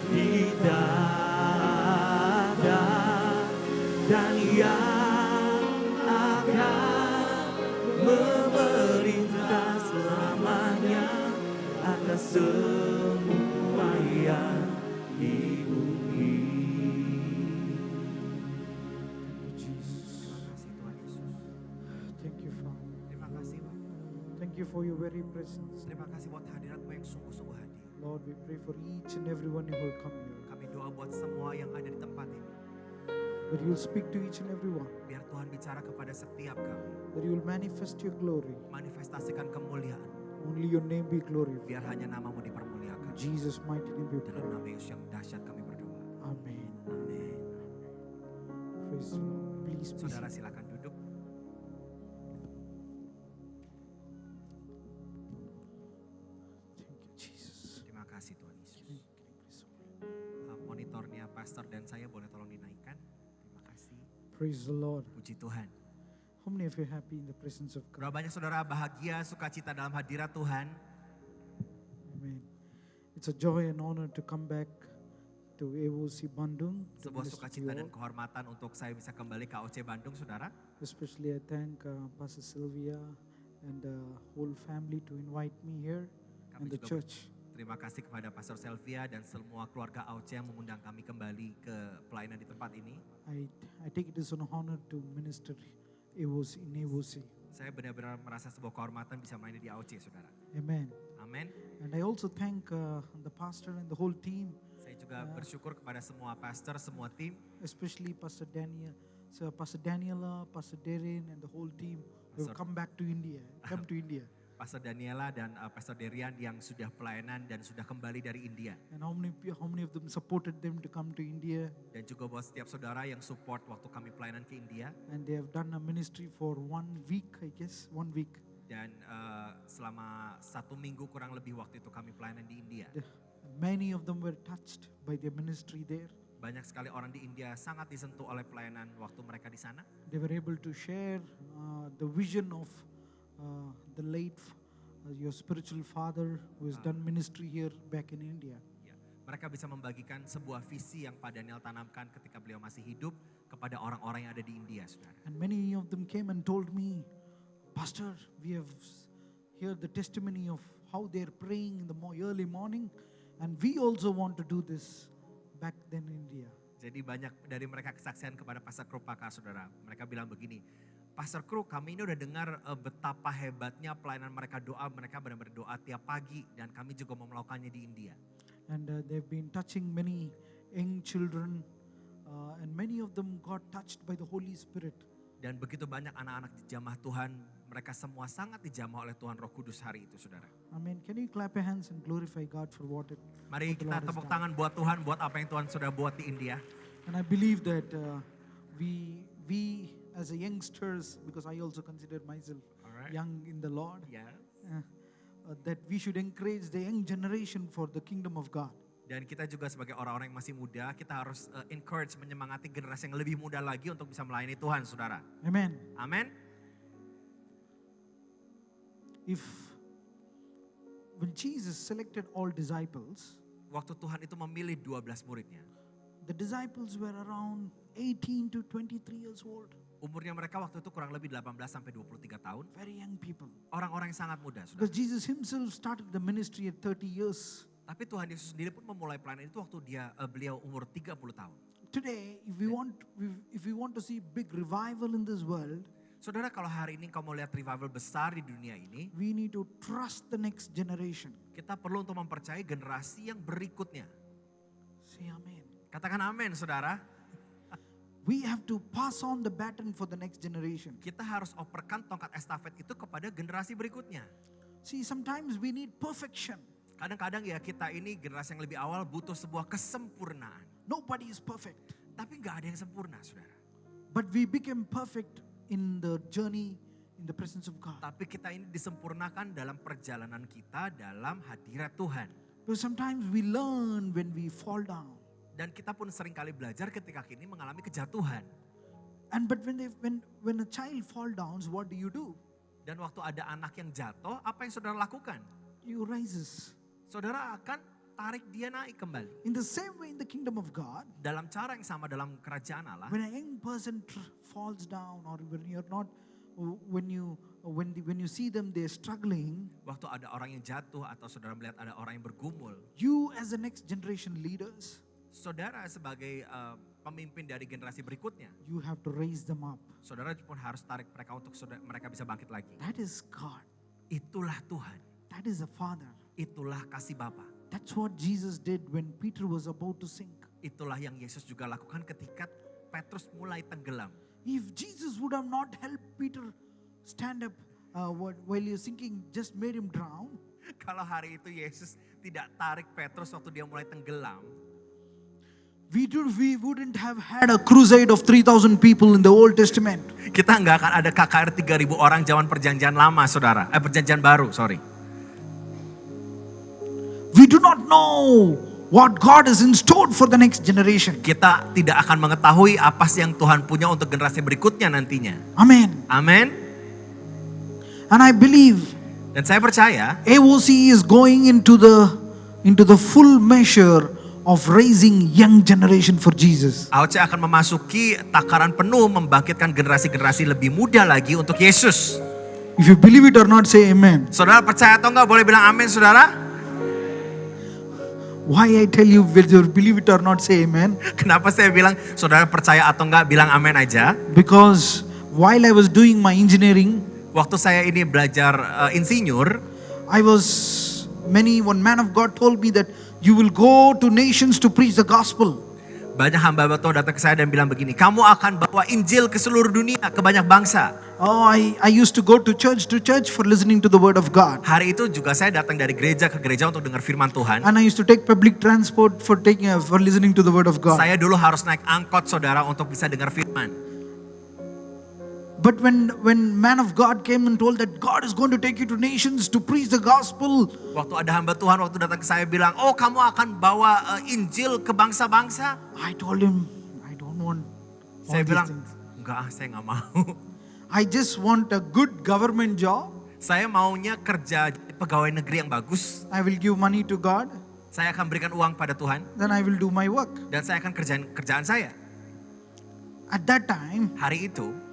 di dada, dan yang akan memerintah selamanya atas semua yang di bumi. Thank you, Father. Terima kasih Pak. Thank you for your very presence. Terima kasih buat hadiratmu yang sungguh-sungguh hadir. Lord, we pray for each and everyone who will come here. Kami doa buat semua yang ada di tempat ini. That you will speak to each and everyone. Biar Tuhan bicara kepada setiap kami. That you will manifest your glory. Manifestasikan kemuliaan. Only your name be glorified. Biar hanya namamu dipermuliakan. In Jesus' mighty name we Dalam pray. nama Yesus yang dahsyat kami berdoa. Amen. Amin. Praise the Lord. Please be Saudara seated. silakan duduk. Thank you, Jesus. Terima kasih Tuhan Yesus. Praise the Lord. Monitornya pastor dan saya boleh tolong dinaikkan. Terima kasih. Praise the Lord. Puji Tuhan. How many of you are happy in the presence of God? Berapa banyak saudara bahagia, sukacita dalam hadirat Tuhan? Amen. It's a joy and honor to come back to AOC Bandung. to Sebuah minister to sukacita you dan all. kehormatan untuk saya bisa kembali ke AOC Bandung, saudara. Especially I thank Pastor Sylvia and the whole family to invite me here Kami and the juga church. Terima kasih kepada Pastor Selvia dan semua keluarga AOC yang mengundang kami kembali ke pelayanan di tempat ini. I take it as an honor to minister AOC in AOC. Saya benar-benar merasa sebuah kehormatan bisa melayani di AOC, saudara. Amen. Amin. And I also thank the pastor and the whole team, Saya juga bersyukur kepada semua pastor, semua tim, especially Pastor Daniel, so Pastor Daniela, Pastor Darren, and the whole team who have Pastor- come back to India, come to India. Pastor Daniela dan Pastor Derian yang sudah pelayanan dan sudah kembali dari India. And how many of them supported them to come to India? Dan juga buat setiap saudara yang support waktu kami pelayanan ke India. And they have done a ministry for 1 week, I guess, 1 week. Dan selama 1 minggu kurang lebih waktu itu kami pelayanan di India. Many of them were touched by their ministry there. Banyak sekali orang di India sangat disentuh oleh pelayanan waktu mereka di sana. They were able to share the vision of the late your spiritual father who has done ministry here back in India. Ya, mereka bisa membagikan sebuah visi yang Pak Daniel tanamkan ketika beliau masih hidup kepada orang-orang yang ada di India, saudara. And many of them came and told me, Pastor, we have heard the testimony of how they're praying in the early morning, and we also want to do this back then in India. Jadi banyak dari mereka kesaksian kepada Pastor Krupaka, saudara. Mereka bilang begini, Pastor Kru, kami ini udah dengar betapa hebatnya pelayanan mereka mereka benar-benar doa tiap pagi dan kami juga mau melakukannya di India. And they've been touching many young children, and many of them got touched by the Holy Spirit. Dan begitu banyak anak-anak dijamah Tuhan, mereka semua sangat dijamah oleh Tuhan Roh Kudus hari itu, saudara. Amen. Can you clap your hands and glorify God for what it? Mari what the kita Lord has tepuk done? tangan buat Tuhan, buat apa yang Tuhan sudah buat di India. And I believe that we as a youngsters, because I also consider myself Alright. young in the Lord, Yes. that we should encourage the young generation for the kingdom of God. Dan kita juga sebagai orang-orang yang masih muda, kita harus encourage, menyemangati generasi yang lebih muda lagi untuk bisa melayani Tuhan, saudara. Amen. Amin. When Jesus selected all disciples, Waktu Tuhan itu memilih 12 muridnya, the disciples were around 18 to 23 years old. umurnya mereka waktu itu kurang lebih 18 sampai 23 tahun. Very young people. Orang-orang yang sangat muda, saudara. Because Jesus himself started the ministry at 30 years. Tapi Tuhan Yesus sendiri pun memulai pelayanan itu waktu beliau umur 30 tahun. Today, if we want to see big revival in this world, Saudara, kalau hari ini kau mau lihat revival besar di dunia ini, we need to trust the next generation. kita perlu untuk mempercayai generasi yang berikutnya. Say amen. Katakan amin, saudara. We have to pass on the baton for the next generation. Kita harus operkan tongkat estafet itu kepada generasi berikutnya. See, sometimes we need perfection. Kadang-kadang ya kita ini generasi yang lebih awal butuh sebuah kesempurnaan. Nobody is perfect. Tapi gak ada yang sempurna, saudara. But we became perfect in the journey in the presence of God. Tapi kita ini disempurnakan dalam perjalanan kita dalam hadirat Tuhan. Because sometimes we learn when we fall down. Dan kita pun seringkali belajar ketika kini mengalami kejatuhan. And but when a child fall down, what do? Dan waktu ada anak yang jatuh, apa yang saudara lakukan? You rises. Saudara akan tarik dia naik kembali. In the same way in the kingdom of God, Dalam cara yang sama dalam kerajaan Allah, when a young person falls down, or when you're not, when you see them they're struggling, waktu ada orang yang jatuh atau saudara melihat ada orang yang bergumul, you as the next generation leaders, saudara sebagai pemimpin dari generasi berikutnya, you have to raise them up. saudara pun harus tarik mereka untuk mereka bisa bangkit lagi. That is God. Itulah Tuhan, That is the Father. itulah kasih Bapa. That's what Jesus did when Peter was about to sink. Itulah yang Yesus juga lakukan ketika Petrus mulai tenggelam. If Jesus would have not helped Peter stand up while he was sinking, just made him drown, Kalau hari itu Yesus tidak tarik Petrus waktu dia mulai tenggelam, we wouldn't have had a crusade of 3,000 people in the Old Testament. kita nggak akan ada KKR 3.000 orang zaman perjanjian lama, saudara. Perjanjian baru, sorry. We do not know what God has in store for the next generation. Kita tidak akan mengetahui apa sih yang Tuhan punya untuk generasi berikutnya nantinya. Amen. Amin. And I believe Dan saya percaya AOC is going into the full measure of raising young generation for Jesus. AOC akan memasuki takaran penuh membangkitkan generasi-generasi lebih muda lagi untuk Yesus. If you believe it or not, say amen. Saudara percaya atau enggak, boleh bilang amin, saudara. Why I tell you, whether you believe it or not, say amen? Kenapa saya bilang saudara percaya atau enggak, bilang amin aja. Because while I was doing my engineering, Waktu saya ini belajar insinyur, one man of God told me that you will go to nations to preach the gospel. banyak hamba Tuhan datang ke saya dan bilang begini, kamu akan bawa Injil ke seluruh dunia, ke banyak bangsa. Oh, I used to go to church for listening to the word of God. Hari itu juga saya datang dari gereja ke gereja untuk dengar firman Tuhan. And I used to take public transport for listening to the word of God. Saya dulu harus naik angkot, saudara, untuk bisa dengar firman. But when man of God came and told that God is going to take you to nations to preach the gospel, Waktu ada hamba Tuhan waktu datang ke saya bilang, oh kamu akan bawa Injil ke bangsa-bangsa. I told him, I don't want all Saya these bilang, things. enggak, saya enggak mau. I just want a good government job. Saya maunya kerja jadi pegawai negeri yang bagus. I will give money to God. Saya akan berikan uang pada Tuhan Then I will do my work. dan saya akan kerjaan saya. At that time, Hari itu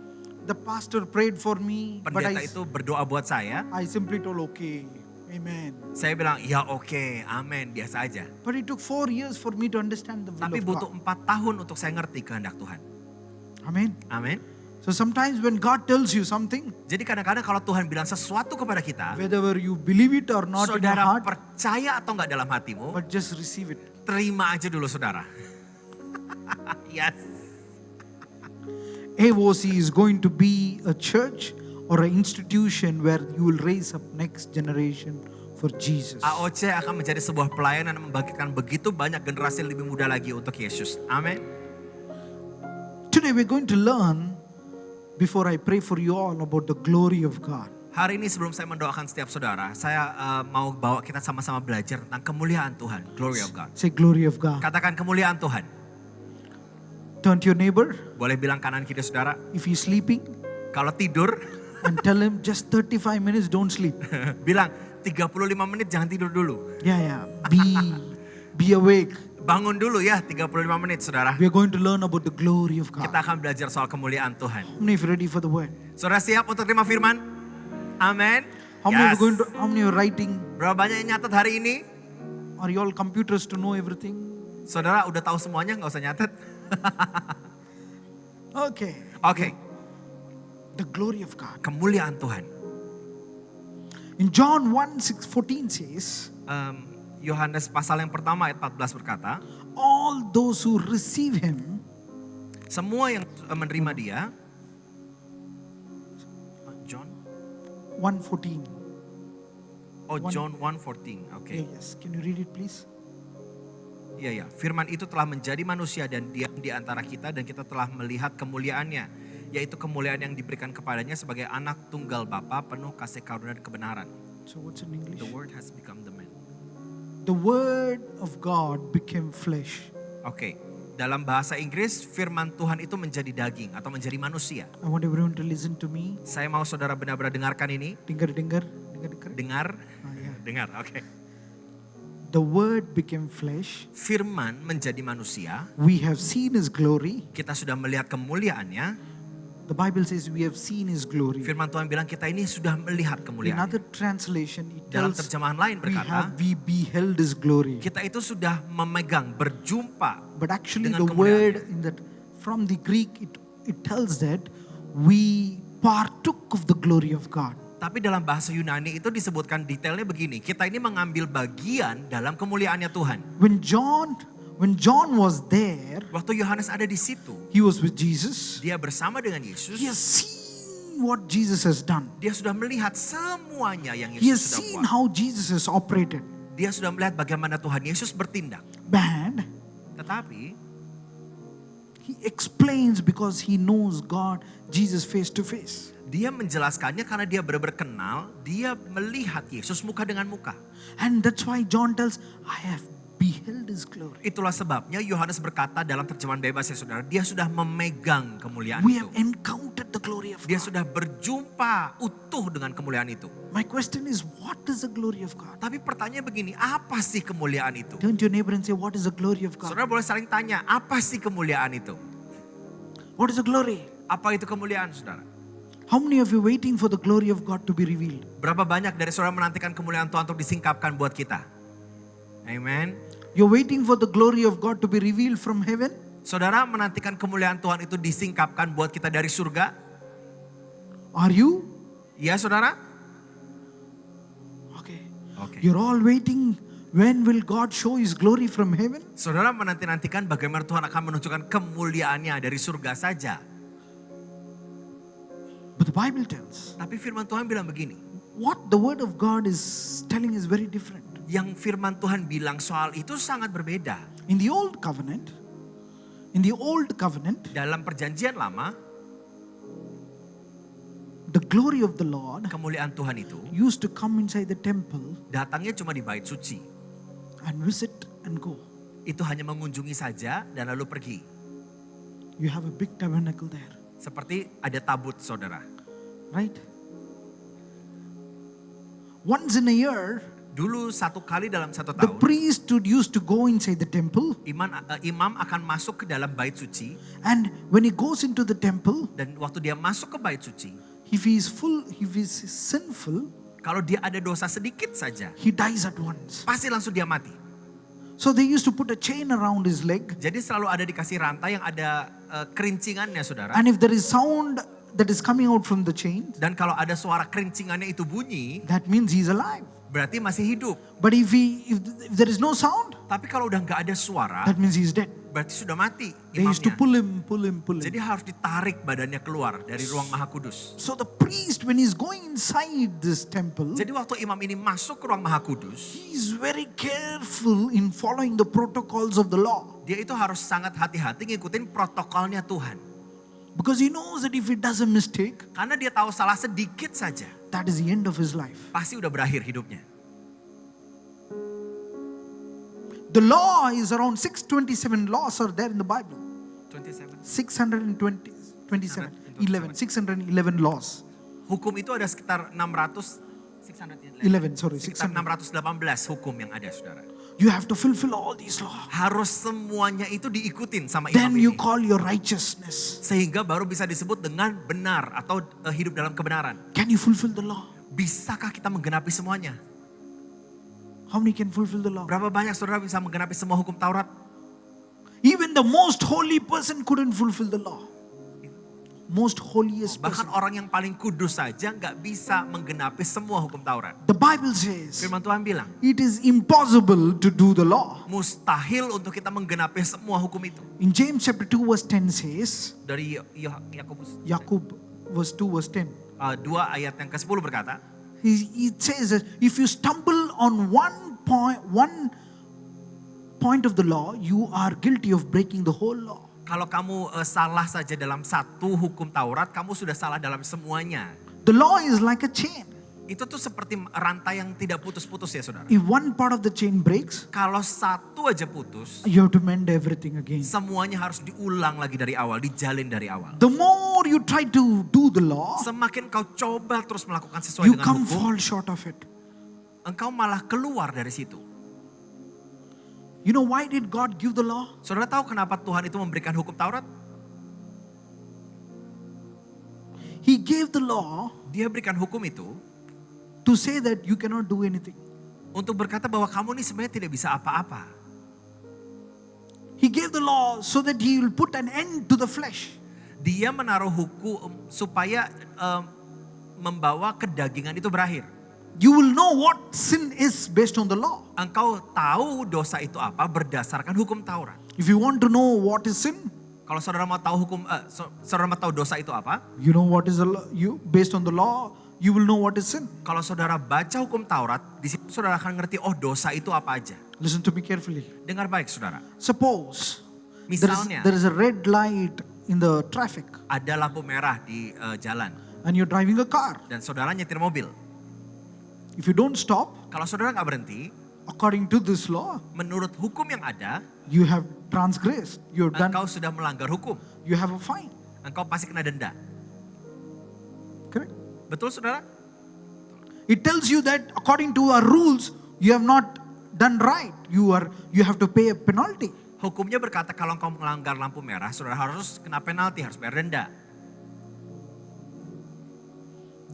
the pastor prayed for me, but pendeta itu berdoa buat saya. I simply told, okay, amen. Saya bilang, ya oke, amin, biasa aja. But it took 4 years for me to understand the will Tapi of butuh God. 4 tahun untuk saya ngerti kehendak Tuhan. Amen. Amin. So sometimes when God tells you something, Jadi kadang-kadang kalau Tuhan bilang sesuatu kepada kita, whether you believe it or not in your saudara heart, percaya atau enggak dalam hatimu, but just receive it. terima aja dulu, saudara. Yes. AOC is going to be a church or an institution where you will raise up next generation for Jesus. AOC akan menjadi sebuah pelayanan yang membangkitkan begitu banyak generasi yang lebih muda lagi untuk Yesus. Amin. Today we're going to learn, before I pray for you all, about the glory of God. Hari ini sebelum saya mendoakan setiap saudara, saya mau bawa kita sama-sama belajar tentang kemuliaan Tuhan. Glory of God. Say glory of God. Katakan kemuliaan Tuhan. Turn to your neighbor, Boleh bilang kanan kiri saudara. if he's sleeping, Kalau tidur, and tell him just 35 minutes, don't sleep. bilang 35 menit jangan tidur dulu. Yeah. Be awake. Bangun dulu ya 35 menit saudara. We are going to learn about the glory of God. Kita akan belajar soal kemuliaan Tuhan. How many of you ready for the word? Saudara siap untuk terima firman? Amin. How many Yes. how many are writing? Berapa banyak yang nyatet hari ini? Are you all computers to know everything? Saudara udah tahu semuanya, nggak usah nyatet. Okay. Oke, The glory of God. kemuliaan Tuhan. In John 1:14 says, Yohanes pasal yang pertama ayat 14 berkata, all those who receive him, semua yang menerima dia, John, 1:14. John 1:14, oke. Yes, can you read it please? Iya, firman itu telah menjadi manusia dan diam di antara kita dan kita telah melihat kemuliaannya, yaitu kemuliaan yang diberikan kepadanya sebagai anak tunggal Bapa penuh kasih karunia dan kebenaran. So what's in English? The word has become the man. The word of God became flesh. Oke, dalam bahasa Inggris firman Tuhan itu menjadi daging atau menjadi manusia. I want everyone to listen to me. Saya mau saudara benar-benar dengarkan ini. Dengar. Dengar, Yeah. dengar, oke. The Word became flesh. Firman menjadi manusia. We have seen His glory. Kita sudah melihat kemuliaannya. The Bible says we have seen His glory. Firman Tuhan bilang kita ini sudah melihat In kemuliaannya. other translation, it Dalam tells terjemahan lain berkata, we beheld His glory. kita itu sudah memegang, berjumpa. But actually, dengan the word in that from the Greek, it tells that we partook of the glory of God. Tapi dalam bahasa Yunani itu disebutkan detailnya begini. Kita ini mengambil bagian dalam kemuliaannya Tuhan. When John was there, Waktu Yohanes ada di situ, he was with Jesus. dia bersama dengan Yesus. He has seen what Jesus has done. Dia sudah melihat semuanya yang He has Yesus sudah seen buat. how Jesus has operated. Dia sudah melihat bagaimana Tuhan Yesus bertindak. But Tetapi he explains because he knows God, Jesus face to face. dia menjelaskannya karena dia benar-benar kenal, dia melihat Yesus muka dengan muka. And that's why John tells, I have beheld His glory. Itulah sebabnya Yohanes berkata dalam terjemahan bebas ya saudara, dia sudah memegang kemuliaan We itu. have encountered the glory of Dia God. sudah berjumpa utuh dengan kemuliaan itu. My question is, what is the glory of God? Tapi pertanyaan begini, apa sih kemuliaan itu? Turn to your neighbor and say, what is the glory of God? Saudara boleh saling tanya, apa sih kemuliaan itu? What is the glory? Apa itu kemuliaan saudara? How many of you waiting for the glory of God to be revealed? Berapa banyak dari saudara menantikan kemuliaan Tuhan untuk disingkapkan buat kita? Amen. You're waiting for the glory of God to be revealed from heaven? Saudara menantikan kemuliaan Tuhan itu disingkapkan buat kita dari surga? Are you? Iya saudara? Okay. Oke. You're all waiting. When will God show His glory from heaven? Saudara menanti-nantikan bagaimana Tuhan akan menunjukkan kemuliaannya dari surga saja. But the Bible tells, Tapi firman Tuhan bilang begini. what the Word of God is telling is very different. Yang firman Tuhan bilang soal itu sangat berbeda. In the Old Covenant, Dalam perjanjian lama, the glory of the Lord kemuliaan Tuhan itu used to come inside the temple datangnya cuma di bait suci. and visit and go. Itu hanya mengunjungi saja dan lalu pergi. You have a big tabernacle there, Seperti ada tabut saudara. right? Once in a year, Dulu satu kali dalam satu the tahun, priesthood used to go inside the temple, imam akan masuk ke dalam bait suci. and when he goes into the temple, Dan waktu dia masuk ke bait suci, if he is sinful, kalau dia ada dosa sedikit saja, he dies at once. pasti langsung dia mati. So they used to put a chain around his leg, Jadi selalu ada dikasih rantai yang ada kerincingannya saudara. and if there is sound that is coming out from the chain, Dan kalau ada suara kerincingannya itu bunyi, that means he's alive. berarti masih hidup. But if there is no sound, Tapi kalau udah nggak ada suara, that means he's dead. berarti sudah mati They used to imamnya. pull him. Jadi harus ditarik badannya keluar dari ruang maha kudus. So the priest, when he's going inside this temple, Jadi waktu imam ini masuk ke ruang maha kudus, he's very careful in following the protocols of the law. dia itu harus sangat hati-hati ngikutin protokolnya Tuhan. Because he knows that if he does a mistake, Karena dia tahu salah sedikit saja, that is the end of his life. pasti udah berakhir hidupnya. The law is around 627 laws are there in the Bible. 27. 627, 611 laws. Hukum itu ada sekitar 11, sorry, sekitar 600. 618 hukum yang ada saudara. You have to fulfill all these laws. Harus semuanya itu diikutin sama imam Then you ini. call your righteousness. Sehingga baru bisa disebut dengan benar atau hidup dalam kebenaran. Can you fulfill the law? Bisakah kita menggenapi semuanya? How many can fulfill the law? Berapa banyak saudara bisa menggenapi semua hukum Taurat? Even the most holy person couldn't fulfill the law. Most holiest person. Bahkan orang yang paling kudus saja nggak bisa menggenapi semua hukum Taurat. The Bible says Firman Tuhan bilang, it is impossible to do the law. mustahil untuk kita menggenapi semua hukum itu. In James chapter 2 verse 10 says, Dari Yakobus Jakub verse 2 verse 10. 2 ayat yang ke-10 berkata, It says that if you stumble on one point of the law, you are guilty of breaking the whole law. kalau kamu salah saja dalam satu hukum Taurat, kamu sudah salah dalam semuanya. The law is like a chain. Itu tuh seperti rantai yang tidak putus-putus ya saudara. If one part of the chain breaks, Kalau satu aja putus, you have to mend everything again. semuanya harus diulang lagi dari awal, dijalin dari awal. The more you try to do the law, Semakin kau coba terus melakukan sesuai you dengan come hukum, fall short of it. engkau malah keluar dari situ. You know why did God give the law? Saudara tahu kenapa Tuhan itu memberikan hukum Taurat? He gave the law Dia berikan hukum itu to say that you cannot do anything. untuk berkata bahwa kamu ini sebenarnya tidak bisa apa-apa. He gave the law so that he will put an end to the flesh. Dia menaruh hukum supaya membawa kedagingan itu berakhir. You will know what sin is based on the law. Engkau tahu dosa itu apa berdasarkan hukum Taurat. If you want to know what is sin, Kalau saudara mau tahu saudara mau tahu dosa itu apa? you know what is the law. You based on the law, you will know what is sin. Kalau saudara baca hukum Taurat, di situ saudara akan ngerti oh dosa itu apa aja. Listen to me carefully. Dengar baik saudara. Suppose Misalnya there is a red light in the traffic ada lampu merah di jalan and you're driving a car. dan saudara nyetir mobil. If you don't stop, Kalau saudara nggak berhenti, according to this law, menurut hukum yang ada, you have transgressed. You've done. engkau sudah melanggar hukum. You have a fine. Engkau pasti kena denda. Correct? Betul saudara? It tells you that according to our rules, you have not done right. You have to pay a penalty. Hukumnya berkata kalau engkau melanggar lampu merah, saudara harus kena penalti, harus bayar denda.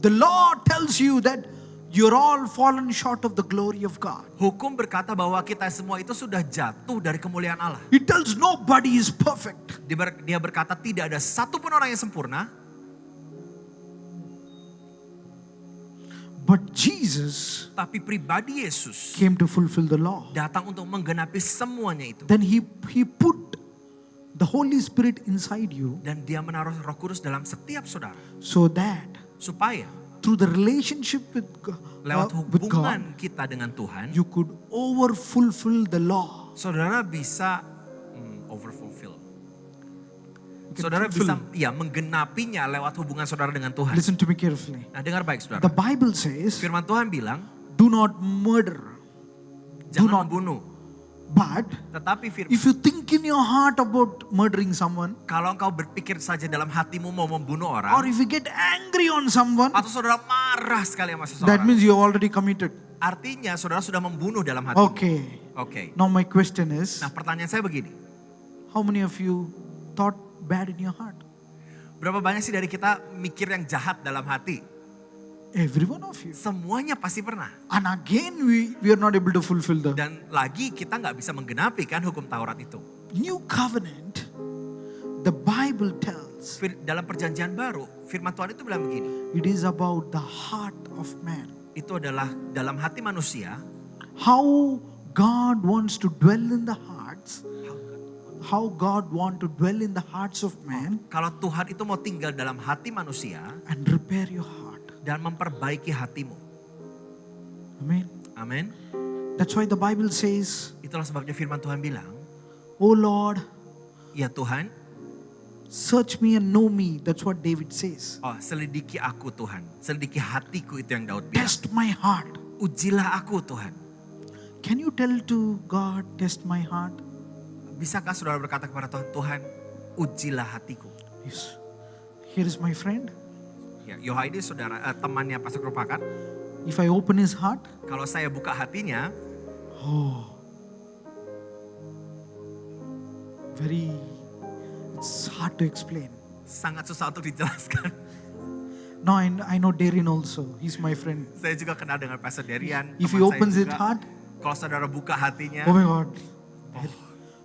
The law tells you that you're all fallen short of the glory of God. Hukum berkata bahwa kita semua itu sudah jatuh dari kemuliaan Allah. It tells nobody is perfect. Dia berkata tidak ada satupun orang yang sempurna. But Jesus Tapi pribadi Yesus came to fulfill the law. datang untuk menggenapi semuanya itu. Then he put the Holy Spirit inside you Dan dia menaruh Roh Kudus dalam setiap saudara. so that Supaya through the relationship with lewat with God, hubungan kita dengan Tuhan, you could over fulfill the law. saudara bisa overfulfill. You can Saudara bisa fulfill. menggenapinya lewat hubungan saudara dengan Tuhan. Listen to me carefully. Nah dengar baik saudara. The Bible says, Firman Tuhan bilang, do not murder. jangan not. membunuh. But Tetapi firman, if you think in your heart about murdering someone, kalau engkau berpikir saja dalam hatimu mau membunuh or orang, if you get angry on someone, atau saudara marah sekali sama that seseorang, means you have already committed. artinya saudara sudah membunuh dalam hati. Okay. Oke. Now my question is, Nah pertanyaan saya begini, how many of you thought bad in your heart? berapa banyak sih dari kita mikir yang jahat dalam hati? Every one of you. Semuanya pasti pernah. And again, we are not able to fulfill the Dan lagi kita nggak bisa menggenapi kan hukum Taurat itu. new covenant. The Bible tells Dalam perjanjian baru, firman Tuhan itu bilang begini, it is about the heart of man. itu adalah dalam hati manusia, How God wants to dwell in the hearts. How God want to dwell in the hearts of man kalau Tuhan itu mau tinggal dalam hati manusia and repair your heart. dan memperbaiki hatimu. Amen. Amin. That's why the Bible says, Itulah sebabnya firman Tuhan bilang, oh Lord, ya Tuhan, search me and know me. That's what David says. selidiki aku Tuhan, selidiki hatiku itu yang Daud bilang. Test my heart. Ujilah aku Tuhan. Can you tell to God, test my heart? Bisakah saudara berkata kepada Tuhan, Tuhan ujilah hatiku. Yes. Here is my friend. Ya, Yohaidi saudara, temannya Pastor Krupakan, If I open his heart, kalau saya buka hatinya, oh, it's hard to explain. sangat susah untuk dijelaskan. Now I know Darren also. He's my friend. Saya juga kenal dengan Pastor Derian. If he teman saya opens his juga. heart, Kalau saudara buka hatinya, oh my God.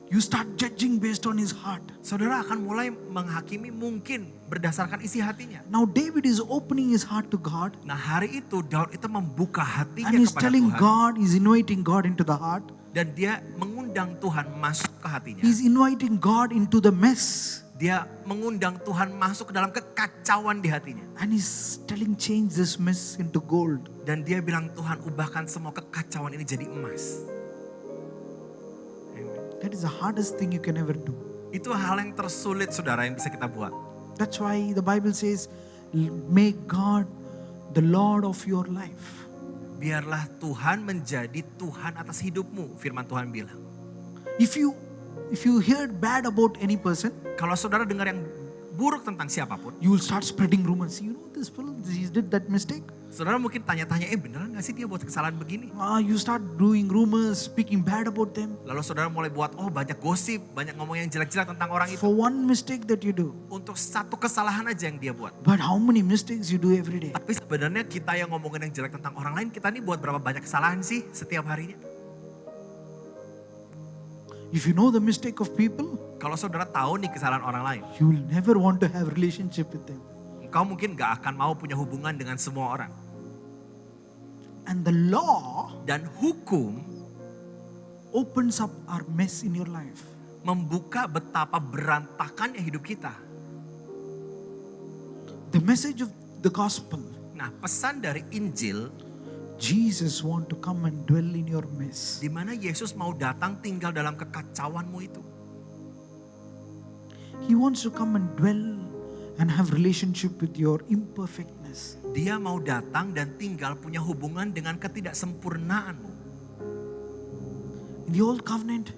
You start judging based on his heart. saudara akan mulai menghakimi mungkin berdasarkan isi hatinya. Now David is opening his heart to God Nah hari itu Daud itu membuka hatinya and he's kepada telling Tuhan. God, he's inviting God into the heart. Dan dia mengundang Tuhan masuk ke hatinya. He's inviting God into the mess. Dia mengundang Tuhan masuk ke dalam kekacauan di hatinya. And he's telling, change this mess into gold. Dan dia bilang, Tuhan ubahkan semua kekacauan ini jadi emas. That is the hardest thing you can ever do. Itu hal yang tersulit saudara yang bisa kita buat. That's why the Bible says, make God the Lord of your life. Biarlah Tuhan menjadi Tuhan atas hidupmu, firman Tuhan bilang. If you heard bad about any person, Kalau saudara dengar yang buruk tentang siapapun, you will start spreading rumors. You know this fellow, he did that mistake. Saudara mungkin tanya-tanya, beneran gak sih dia buat kesalahan begini? You start doing rumors, speaking bad about them. Lalu saudara mulai buat, banyak gosip, banyak ngomong yang jelek-jelek tentang orang itu. For one mistake that you do. Untuk satu kesalahan aja yang dia buat. But how many mistakes you do every day? Tapi sebenarnya kita yang ngomongin yang jelek tentang orang lain, kita nih buat berapa banyak kesalahan sih setiap harinya? If you know the mistake of people, Kalau saudara tahu nih kesalahan orang lain, you will never want to have relationship with them. engkau mungkin gak akan mau punya hubungan dengan semua orang. And the law Dan hukum opens up our mess in your life. membuka betapa berantakannya hidup kita. The message of the gospel, Nah, pesan dari Injil, Jesus want to come and dwell in your mess. di mana Yesus mau datang tinggal dalam kekacauanmu itu. He wants to come and dwell and have relationship with your imperfectness. Dia mau datang dan tinggal punya hubungan dengan ketidaksempurnaanmu. In the old covenant,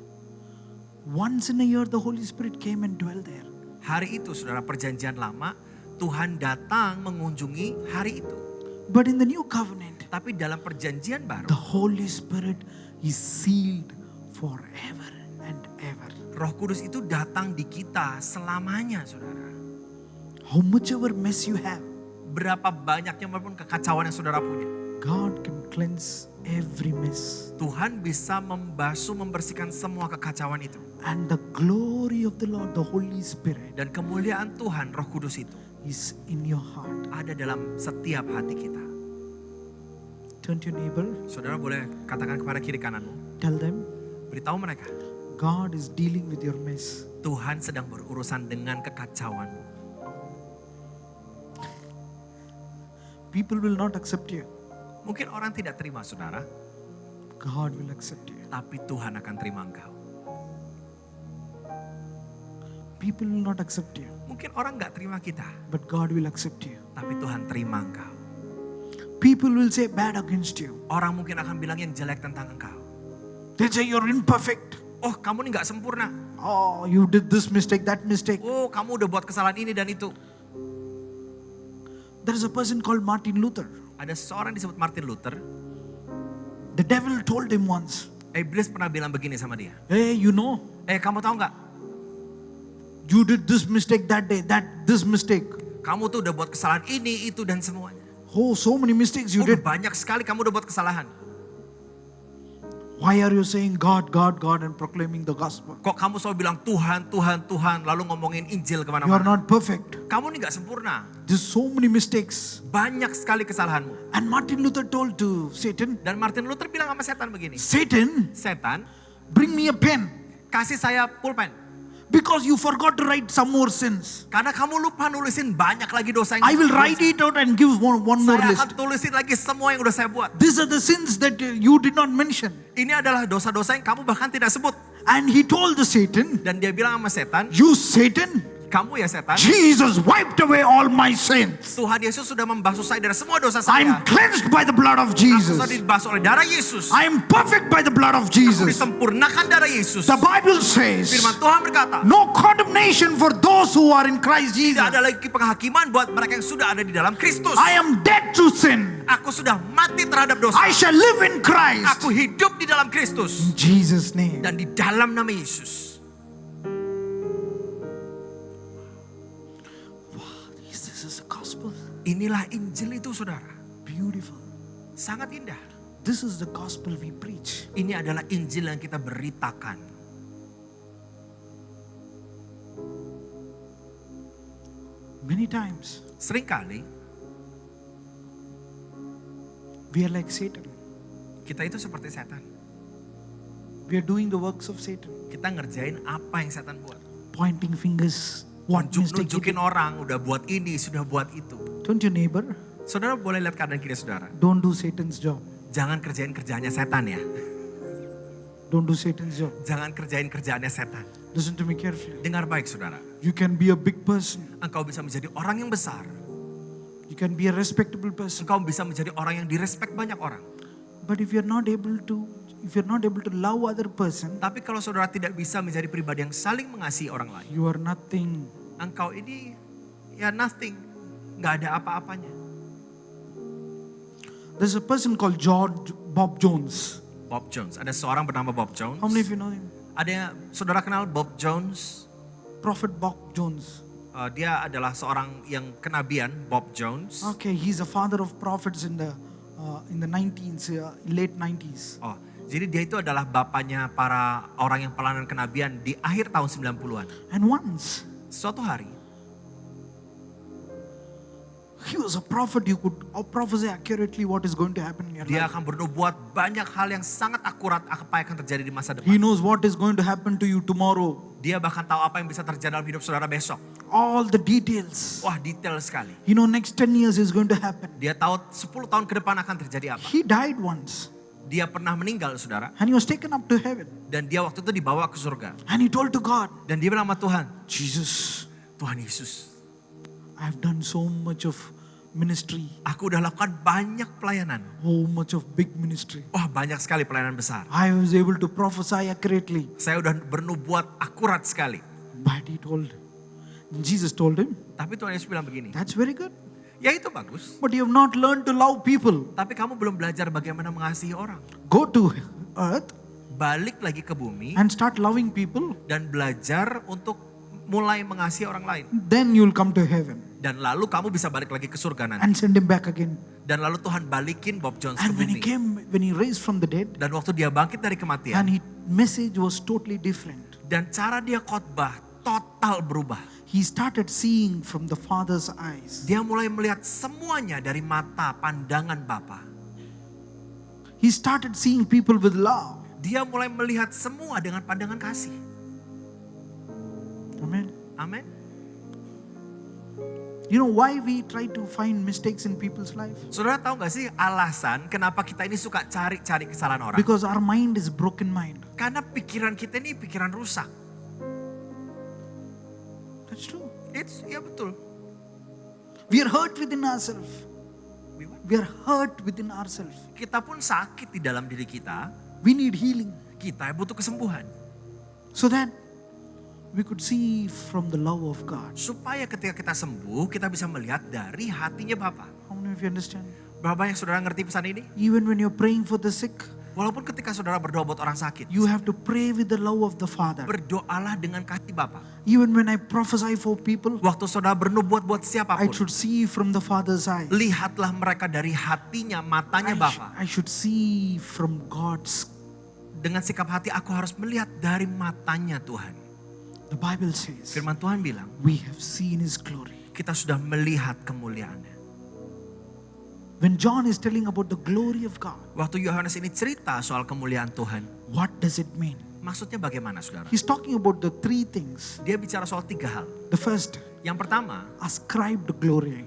once in a year the Holy Spirit came and dwelled there. Hari itu, saudara, perjanjian lama, Tuhan datang mengunjungi hari itu. But in the new covenant, Tapi dalam perjanjian baru, the Holy Spirit is sealed forever and ever. Roh Kudus itu datang di kita selamanya, saudara. How much ever mess you have, Berapa banyaknya maupun kekacauan yang saudara punya, God can cleanse every mess. Tuhan bisa membasuh, membersihkan semua kekacauan itu. And the glory of the Lord, the Holy Spirit, Dan kemuliaan Tuhan, Roh Kudus itu, is in your heart. ada dalam setiap hati kita. Turn to your neighbor, Saudara boleh katakan kepada kiri kananmu, tell them, beritahu mereka, God is dealing with your mess. Tuhan sedang berurusan dengan kekacauanmu. People will not accept you. Mungkin orang tidak terima saudara, God will accept you. tapi Tuhan akan terima engkau. People will not accept you, Mungkin orang gak terima kita, but God will accept you. tapi Tuhan terima engkau. People will say bad against you. Orang mungkin akan bilang yang jelek tentang engkau. They say you're imperfect. Oh, kamu nih gak sempurna. Oh, you did this mistake, that mistake. Oh, kamu udah buat kesalahan ini dan itu. There is a person called Martin Luther. Ada seorang disebut Martin Luther. The devil told him once, Iblis pernah bilang begini sama dia. hey, you know, Kamu tahu nggak? you did this mistake that day, this mistake. Kamu tuh udah buat kesalahan ini, itu dan semuanya. Oh, so many mistakes you Udah did. banyak sekali kamu udah buat kesalahan. Why are you saying God, God, God and proclaiming the gospel? Kok kamu selalu bilang Tuhan, Tuhan, Tuhan, lalu ngomongin Injil You are kemana-mana? not perfect. Kamu nih gak sempurna. There's so many mistakes. Banyak sekali kesalahanmu. And Martin Luther told to Satan, Dan Martin Luther bilang sama setan begini. Satan, Setan, bring me a pen kasih saya pulpen. because you forgot to write some more sins. Karena kamu lupa nulisin banyak lagi dosa yang I will write it out and give one more Saya list. akan tulisin lagi semua yang udah saya buat. These are the sins that you did not mention. Ini adalah dosa-dosa yang kamu bahkan tidak sebut. And he told the Satan, Dan dia bilang sama setan, you Satan, kamu ya setan, Jesus wiped away all my sins. Tuhan Yesus sudah membasuh saya dari semua dosa I'm saya. cleansed by the blood of Aku Jesus. sudah dibasuh oleh darah Yesus. I am perfect by the blood of Aku Jesus. disempurnakan darah Yesus. The Bible says, Firman Tuhan berkata, no condemnation for those who are in Christ Jesus. tidak ada lagi penghakiman buat mereka yang sudah ada di dalam Kristus. I am dead to sin. Aku sudah mati terhadap dosa. I shall live in Christ. Aku hidup di dalam Kristus. In Jesus' name. Dan di dalam nama Yesus. This is the gospel. Inilah Injil itu saudara. Beautiful. Sangat indah. This is the gospel we preach. Ini adalah Injil yang kita beritakan. Many times Seringkali we are like Satan. kita itu seperti setan. We are doing the works of Satan. Kita ngerjain apa yang setan buat. Pointing fingers. What mistake you Nunjukin did. orang udah buat ini, sudah buat itu. Turn to your neighbor. Saudara boleh lihat keadaan kiri saudara. Don't do Satan's job. Jangan kerjain kerjaannya setan ya. Don't do Satan's job. Jangan kerjain kerjaannya setan. Listen to me carefully. Dengar baik saudara. You can be a big person. Engkau bisa menjadi orang yang besar. You can be a respectable person. Engkau bisa menjadi orang yang direspek banyak orang. But if you're not able to love other person, Tapi kalau saudara tidak bisa menjadi pribadi yang saling mengasihi orang lain. you are nothing. Engkau ini ya nothing. Gak ada apa-apanya. There's a person called Bob Jones. Bob Jones. Ada seorang bernama Bob Jones. How many of you know him? Ada yang saudara kenal Bob Jones? Prophet Bob Jones. Dia adalah seorang yang kenabian, Bob Jones. Okay, he's a father of prophets in the 19s, late 90s. Oh, jadi dia itu adalah bapaknya para orang yang pelayanan kenabian di akhir tahun 90-an. And once Suatu hari, he was a prophet. You could prophesy accurately what is going to happen in your dia life. akan bernubuat banyak hal yang sangat akurat apa yang akan terjadi di masa He depan. knows what is going to happen to you tomorrow. Dia bahkan tahu apa yang bisa terjadi dalam hidup saudara besok. All the details. Wah, detail sekali. You know, next 10 years is going to happen. Dia tahu 10 tahun ke depan akan terjadi apa. He died once Dia pernah meninggal, saudara. and he was taken up to heaven. Dan dia waktu itu dibawa ke surga. And he told to God, Dan dia bilang sama Tuhan, Jesus, Tuhan Yesus, I've done so much of ministry, aku udah lakukan banyak pelayanan. so much of big ministry. Wah, banyak sekali pelayanan besar. I was able to prophesy accurately. Saya udah bernubuat akurat sekali. But Jesus told him, Tapi Tuhan Yesus bilang begini, that's very good. ya itu bagus. But you have not learned to love people. Tapi kamu belum belajar bagaimana mengasihi orang. Go to earth Balik lagi ke bumi and start loving people. dan belajar untuk mulai mengasihi orang lain. Then you'll come to heaven Dan lalu kamu bisa balik lagi ke surga nanti. and send him back again. Dan lalu Tuhan balikin Bob Jones ke And when he bumi. came, when he raised from the dead, Dan waktu dia bangkit dari and kematian. his message was totally different. Dan cara dia khotbah total berubah. He started seeing from the Father's eyes. Dia mulai melihat semuanya dari mata pandangan Bapa. He started seeing people with love. Dia mulai melihat semua dengan pandangan kasih. Amen. Amin. You know why we try to find mistakes in people's life? Saudara tahu gak sih alasan kenapa kita ini suka cari-cari kesalahan orang? Because our mind is broken mind. Karena pikiran kita ini pikiran rusak. That's true. Ya betul. We are hurt within ourselves. We what? We are hurt within ourselves. Kita pun sakit di dalam diri kita. We need healing Kita butuh kesembuhan. so that we could see from the love of God. Supaya ketika kita sembuh, kita bisa melihat dari hatinya Bapa. How many of you understand? Berapa yang saudara ngerti pesan ini? Even when you're praying for the sick, Walaupun ketika saudara berdoa buat orang sakit, you have to pray with the love of the Father. berdoalah dengan kasih Bapa. Even when I prophesy for people, Waktu saudara bernubuat buat I siapapun, should see from the Father's eyes. lihatlah mereka dari hatinya, matanya Bapa. I should see from God's. Dengan sikap hati aku harus melihat dari matanya Tuhan. The Bible says, Firman Tuhan bilang, we have seen His glory. kita sudah melihat kemuliaannya. When John is telling about the glory of God, Waktu Yohanes ini cerita soal kemuliaan Tuhan, what does it mean? maksudnya bagaimana saudara? He's talking about the three things. Dia bicara soal 3 hal. The first, Yang pertama, ascribe the glory.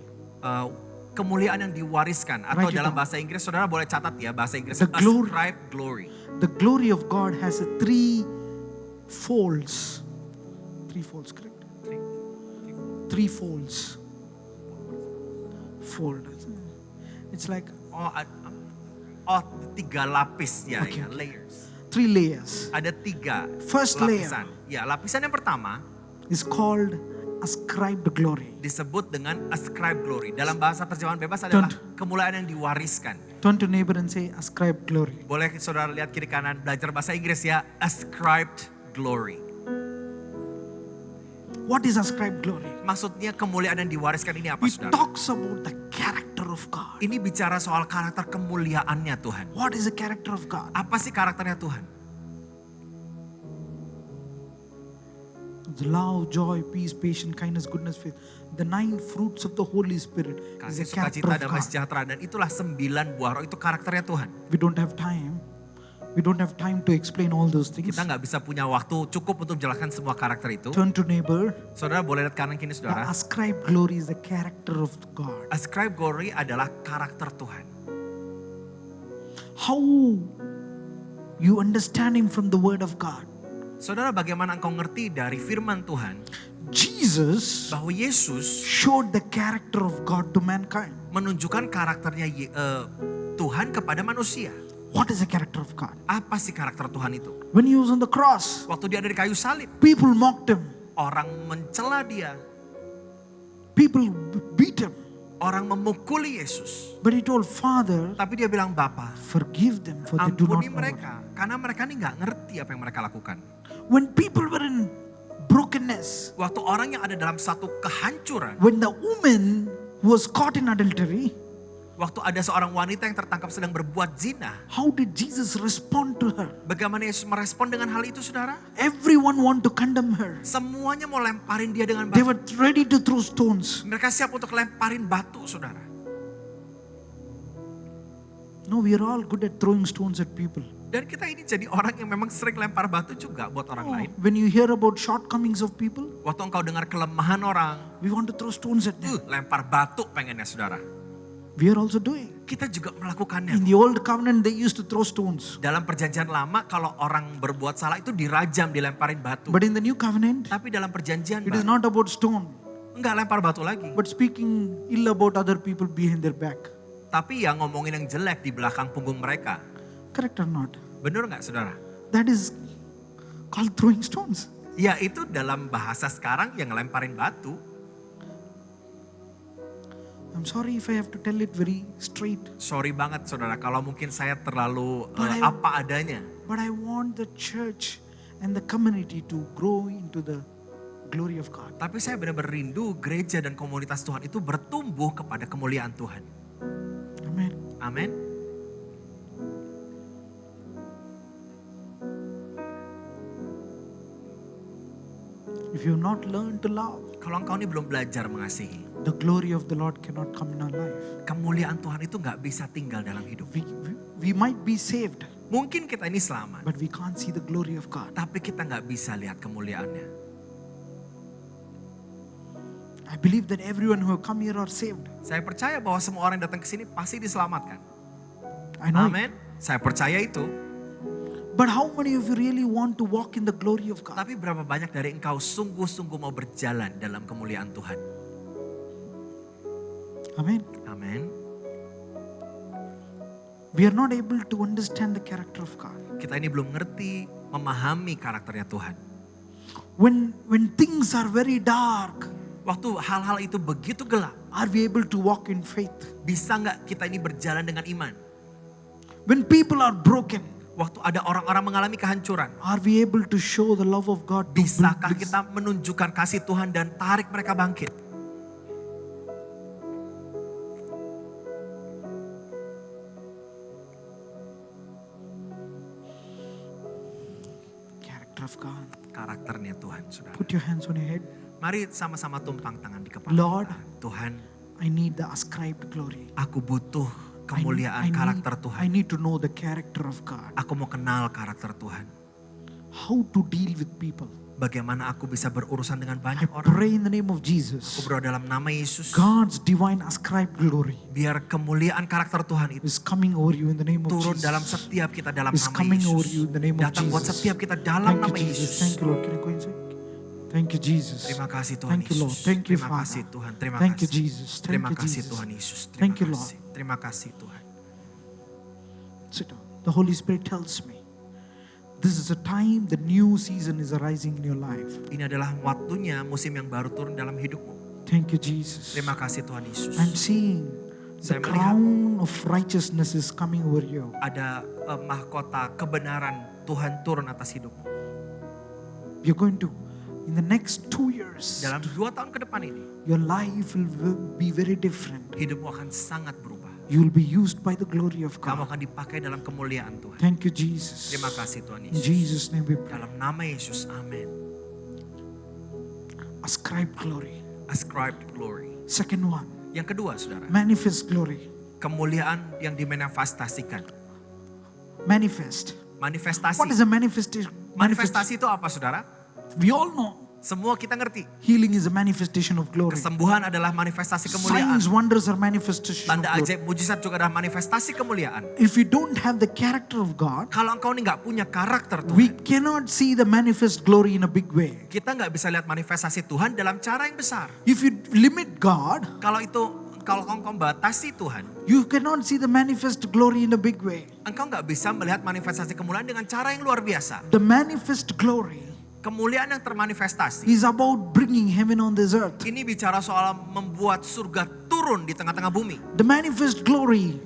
kemuliaan yang diwariskan. Atau Write it dalam down. bahasa Inggris, saudara boleh catat ya, bahasa Inggris, The glory. ascribe glory. The glory of God has a three folds. Three folds, correct? Three folds. Fold. It's like Oh, 3 lapis ya, Okay, ya, okay. layers. 3 layers. Ada 3 First layer lapisan. Ya, lapisan yang pertama is called ascribe the glory. disebut dengan ascribe glory. Dalam bahasa terjemahan bebas adalah kemuliaan yang diwariskan. Turn to neighbor and say, ascribe glory. Boleh saudara lihat kiri kanan, belajar bahasa Inggris ya, ascribed glory. What is ascribed glory? Maksudnya kemuliaan yang diwariskan ini apa It saudara? talks about the character of God. Ini bicara soal karakter kemuliaannya Tuhan. What is the character of God? Apa sih karakternya Tuhan? The love, joy, peace, patience, kindness, goodness, faith. The 9 fruits of the Holy Spirit is Kasih, the character sukacita, of damai God. sejahtera. Dan itulah 9 buah roh, itu karakternya Tuhan. We don't have time. We don't have time to explain all those things. Kita nggak bisa punya waktu cukup untuk menjelaskan semua karakter itu. Turn to neighbor. Saudara boleh lihat kanan kini The saudara. ascribed glory is the character of God. Ascribe glory adalah karakter Tuhan. How you understand Him from the Word of God. Saudara bagaimana engkau ngerti dari firman Tuhan Jesus bahwa Yesus showed the character of God to mankind. menunjukkan karakternya Tuhan kepada manusia. What is the character of God? Apa sih karakter Tuhan itu? When He was on the cross, Waktu dia ada di kayu salib, people mocked Him. orang mencela dia, People beat Him. Orang memukuli Yesus. But he told, Father, Tapi dia bilang, Bapa, forgive them for they do not ampuni know. mereka. Karena mereka ini gak ngerti apa yang mereka lakukan. When people were in brokenness, Waktu orang yang ada dalam satu kehancuran. when the woman was caught in adultery, Waktu ada seorang wanita yang tertangkap sedang berbuat zina. how did Jesus respond to her? Bagaimana Yesus merespon dengan hal itu, saudara? Everyone want to condemn her. Semuanya mau lemparin dia dengan They batu. were ready to throw stones. Mereka siap untuk lemparin batu, saudara. No, we are all good at throwing stones at people. Dan kita ini jadi orang yang memang sering lempar batu juga buat orang lain. When you hear about shortcomings of people, Waktu engkau dengar kelemahan orang, we want to throw stones at them. lempar batu pengennya, saudara. We are also doing. Kita juga melakukannya. In the old covenant, they used to throw stones. Dalam perjanjian lama, kalau orang berbuat salah itu dirajam, dilemparin batu. But in the new covenant, Tapi dalam perjanjian it is baru, not about stone, enggak lempar batu lagi. but speaking ill about other people behind their back. Tapi ya ngomongin yang jelek di belakang punggung mereka. Correct or not? Benar nggak, saudara? That is called throwing stones. Ya itu dalam bahasa sekarang yang lemparin batu. I'm sorry if I have to tell it very straight, Sorry banget, saudara, kalau mungkin saya terlalu But I- apa adanya. but I want the church and the community to grow into the glory of God. Tapi saya benar-benar rindu gereja dan komunitas Tuhan itu bertumbuh kepada kemuliaan Tuhan. Amen. Amin. If you have not learned to love, Kalau engkau ini belum belajar mengasihi, the glory of the Lord cannot come in our life. kemuliaan Tuhan itu nggak bisa tinggal dalam hidup. We might be saved, Mungkin kita ini selamat, but we can't see the glory of God. tapi kita nggak bisa lihat kemuliaannya. I believe that everyone who have come here are saved. Saya percaya bahwa semua orang yang datang ke sini pasti diselamatkan. I know. it. Amin. Saya percaya itu. But how many of you really want to walk in the glory of God? Tapi berapa banyak dari engkau sungguh-sungguh mau berjalan dalam kemuliaan Tuhan? Amen. Amin. We are not able to understand the character of God. Kita ini belum ngerti, memahami karakternya Tuhan. When things are very dark, Waktu hal-hal itu begitu gelap, are we able to walk in faith? bisa nggak kita ini berjalan dengan iman? When people are broken, Waktu ada orang-orang mengalami kehancuran, are we able to show the love of God? To bisakah build kita menunjukkan kasih Tuhan dan tarik mereka bangkit? character of God? Karakternya Tuhan, saudara. Put your hands on your head. Mari sama-sama tumpang tangan di kepala Lord, kita. Tuhan, I need the ascribed glory. aku butuh I kemuliaan need- karakter I Tuhan. need to know the character of God. Aku mau kenal karakter Tuhan. How to deal with people. Bagaimana aku bisa berurusan dengan I banyak orang. pray in the name of Aku Jesus. berdoa dalam nama Yesus. God's divine ascribed glory Biar kemuliaan karakter Tuhan itu is coming over you in the name of turun Jesus. dalam setiap kita dalam Is nama coming over Yesus. you in the name of Datang buat Jesus. setiap kita dalam Thank nama you, Jesus. Yesus. Thank you, Lord. Can I go inside? Thank you, Jesus. Terima kasih Tuhan Thank you, Lord. Yesus. Thank you, Terima Father. kasih Tuhan. Terima Thank you, kasih. Jesus. Thank Terima you, kasih Jesus. Tuhan Yesus. Terima Thank you, Lord. kasih. Terima kasih Tuhan. Sit down. The Holy Spirit tells me this is a time the new season is arising in your life. Ini adalah waktunya musim yang baru turun dalam hidupmu. Thank you, Jesus. Terima kasih Tuhan Yesus. I'm seeing the Saya melihat crown of righteousness is coming over you. ada mahkota kebenaran Tuhan turun atas hidupmu. You're going to, in the next 2 years, Dalam 2 tahun ke depan ini, your life will be very different. hidupmu akan sangat berubah. You will be used by the glory of Kamu God. akan dipakai dalam kemuliaan Tuhan. Thank you, Jesus. Terima kasih Tuhan In Yesus. Jesus' name we pray. Dalam nama Yesus, amin. Ascribe glory. Ascribed glory. Second one, Yang kedua, saudara, manifest glory. kemuliaan yang dimanifestasikan. Manifest. Manifestasi. What is a manifestation? Manifestasi itu apa, saudara? We all know Semua kita ngerti. healing is a manifestation of glory. Kesembuhan adalah manifestasi kemuliaan. Signs, wonders are manifestation of Tanda glory. ajaib, mujizat juga adalah manifestasi kemuliaan. If we don't have the character of God, Kalau engkau ini nggak punya karakter we Tuhan, cannot see the manifest glory in a big way. kita nggak bisa lihat manifestasi Tuhan dalam cara yang besar. If you limit God, Kalau engkau batasi Tuhan, you cannot see the manifest glory in a big way. engkau nggak bisa melihat manifestasi kemuliaan dengan cara yang luar biasa. The manifest glory Kemuliaan yang termanifestasi is about bringing heaven on this earth. ini bicara soal membuat surga turun di tengah-tengah bumi. The manifest glory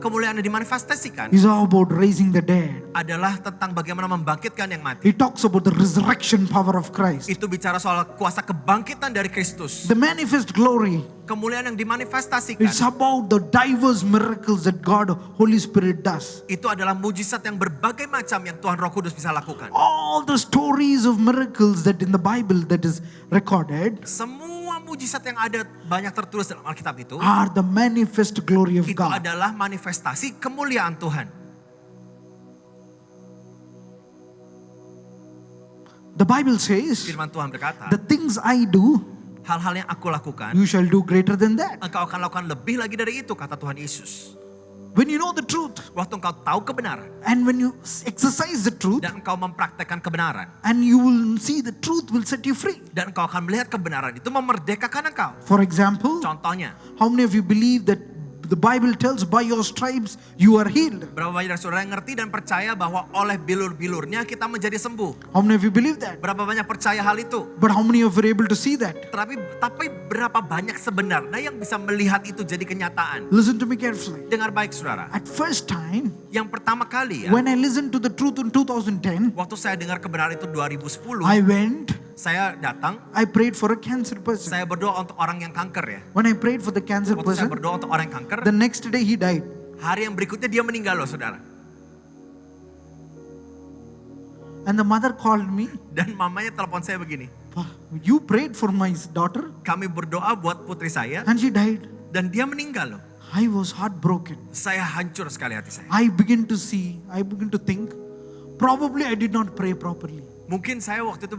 Kemuliaan yang dimanifestasikan is all about raising the dead. adalah tentang bagaimana membangkitkan yang mati. It talks about the resurrection power of Christ. Itu bicara soal kuasa kebangkitan dari Kristus. The manifest glory Kemuliaan yang dimanifestasikan is about the diverse miracles that God, Holy Spirit does. itu adalah mujizat yang berbagai macam yang Tuhan Roh Kudus bisa lakukan. All the stories of miracles that in the Bible that is recorded Semua mujizat yang ada banyak tertulis dalam Alkitab itu are the manifest glory of itu God. adalah manifestasi kemuliaan Tuhan. The Bible says, Firman Tuhan berkata, the things I do, hal-hal yang aku lakukan, you shall do greater than that. engkau akan lakukan lebih lagi dari itu, kata Tuhan Yesus. When you know the truth, Waktu engkau tahu kebenaran and when you exercise the truth, dan engkau mempraktekkan kebenaran and you will see the truth will set you free. dan engkau akan melihat kebenaran itu memerdekakan engkau. For example, Contohnya, how many of you believe that the Bible tells by your stripes you are healed? berapa banyak dari saudara yang ngerti dan percaya bahwa oleh bilur-bilurnya kita menjadi sembuh? How many of you believe that? Berapa banyak percaya hal itu? But how many of you are able to see that? Tapi berapa banyak sebenarnya yang bisa melihat itu jadi kenyataan? Listen to me carefully. Dengar baik saudara. At first time, Yang pertama kali ya, when I listened to the truth in 2010, waktu saya dengar kebenaran itu 2010, I went, saya datang, I prayed for a cancer person. saya berdoa untuk orang yang kanker ya. When I prayed for the cancer Waktu saya person, berdoa untuk orang yang kanker, the next day he died. hari yang berikutnya dia meninggal loh saudara. And the mother called me, Dan mamanya telepon saya begini, "Pa, you prayed for my daughter kami berdoa buat putri saya and she died." dan dia meninggal loh. I was heartbroken. Saya hancur sekali hati saya. I begin to think, probably I did not pray properly. Mungkin saya waktu itu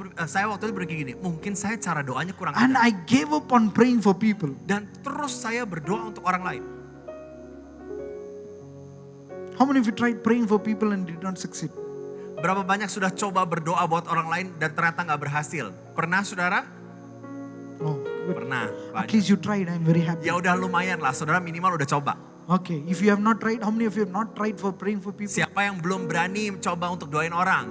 begini, mungkin saya cara doanya kurang And ada. I gave up on praying for people. Dan terus saya berdoa untuk orang lain. How many of you tried praying for people and did not succeed? Berapa banyak sudah coba berdoa buat orang lain dan ternyata nggak berhasil? Pernah saudara? Oh, good. Pernah. At Banyak. least you tried. I'm very happy. Ya udah lumayan lah, saudara minimal udah coba. Okay, if you have not tried, how many of you have not tried for praying for people? Siapa yang belum berani coba untuk doain orang?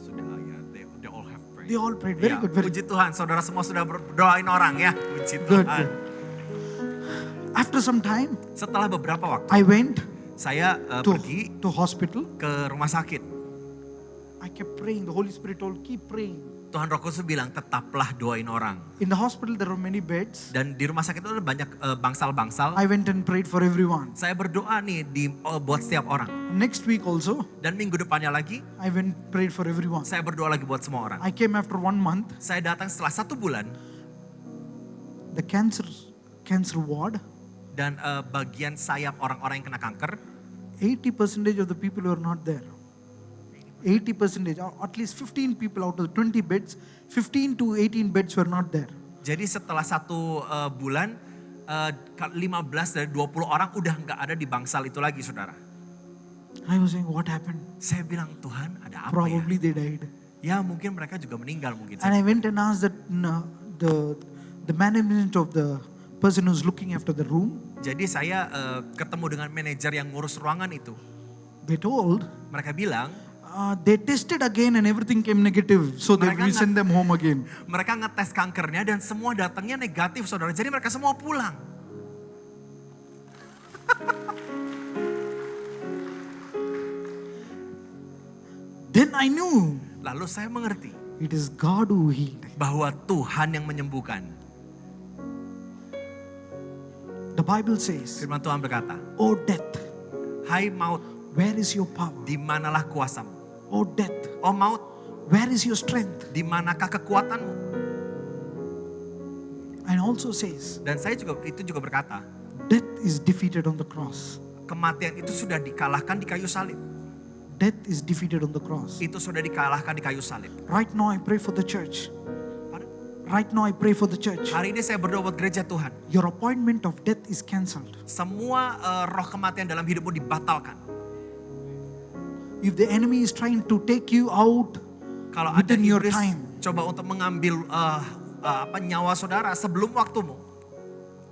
Sudah ya, they all have prayed. They all prayed. Very Ya, good. Very puji Tuhan, saudara semua sudah berdoain orang ya. Puji good. Tuhan. Good. After some time, Setelah beberapa waktu, I went saya pergi to hospital. ke rumah sakit. I kept praying. The Holy Spirit told, keep praying. Tuhan Roh Kudus bilang, tetaplah doain orang. In the hospital, there were many beds. Dan di rumah sakit itu ada banyak bangsal-bangsal. I went and prayed for everyone. Saya berdoa nih buat setiap orang. Next week also, Dan minggu depannya lagi, I went prayed for everyone. saya berdoa lagi buat semua orang. I came after 1 month. Saya datang setelah 1 bulan. The cancer ward, Dan bagian sayap orang-orang yang kena kanker, 80% of the people were not there. 80%, or at least 15 people out of the 20 beds, 15 to 18 beds were not there. jadi setelah 1 bulan, 15 dari 20 orang udah nggak ada di bangsal itu lagi saudara. I was saying, what happened? Saya bilang, Tuhan ada apa Probably they died. ya? Ya mungkin mereka juga meninggal mungkin. And I went and asked that the management of the person who's looking after the room. Jadi saya ketemu dengan manajer yang ngurus ruangan itu. They told, Mereka bilang, they tested again and everything came negative. So that we send them home again. mereka ngetes kankernya dan semua datangnya negatif saudara. Jadi mereka semua pulang. Then I knew Lalu saya mengerti it is God who healed. bahwa Tuhan yang menyembuhkan. The Bible says, Firman Tuhan berkata, "O death, hai maut, where is your power? di manalah kuasamu? O death, Oh maut, where is your strength?" di manakah kekuatanmu? And also says, Dan saya juga berkata, death is defeated on the cross. kematian itu sudah dikalahkan di kayu salib. Death is defeated on the cross. Itu sudah dikalahkan di kayu salib. Right now I pray for the church. Pardon? Right now I pray for the church. Hari ini saya berdoa buat gereja Tuhan. Your appointment of death is cancelled. Semua roh kematian dalam hidupmu dibatalkan. If the enemy is trying to take you out Kalau ada within your iblis time, coba untuk mengambil nyawa saudara sebelum waktumu.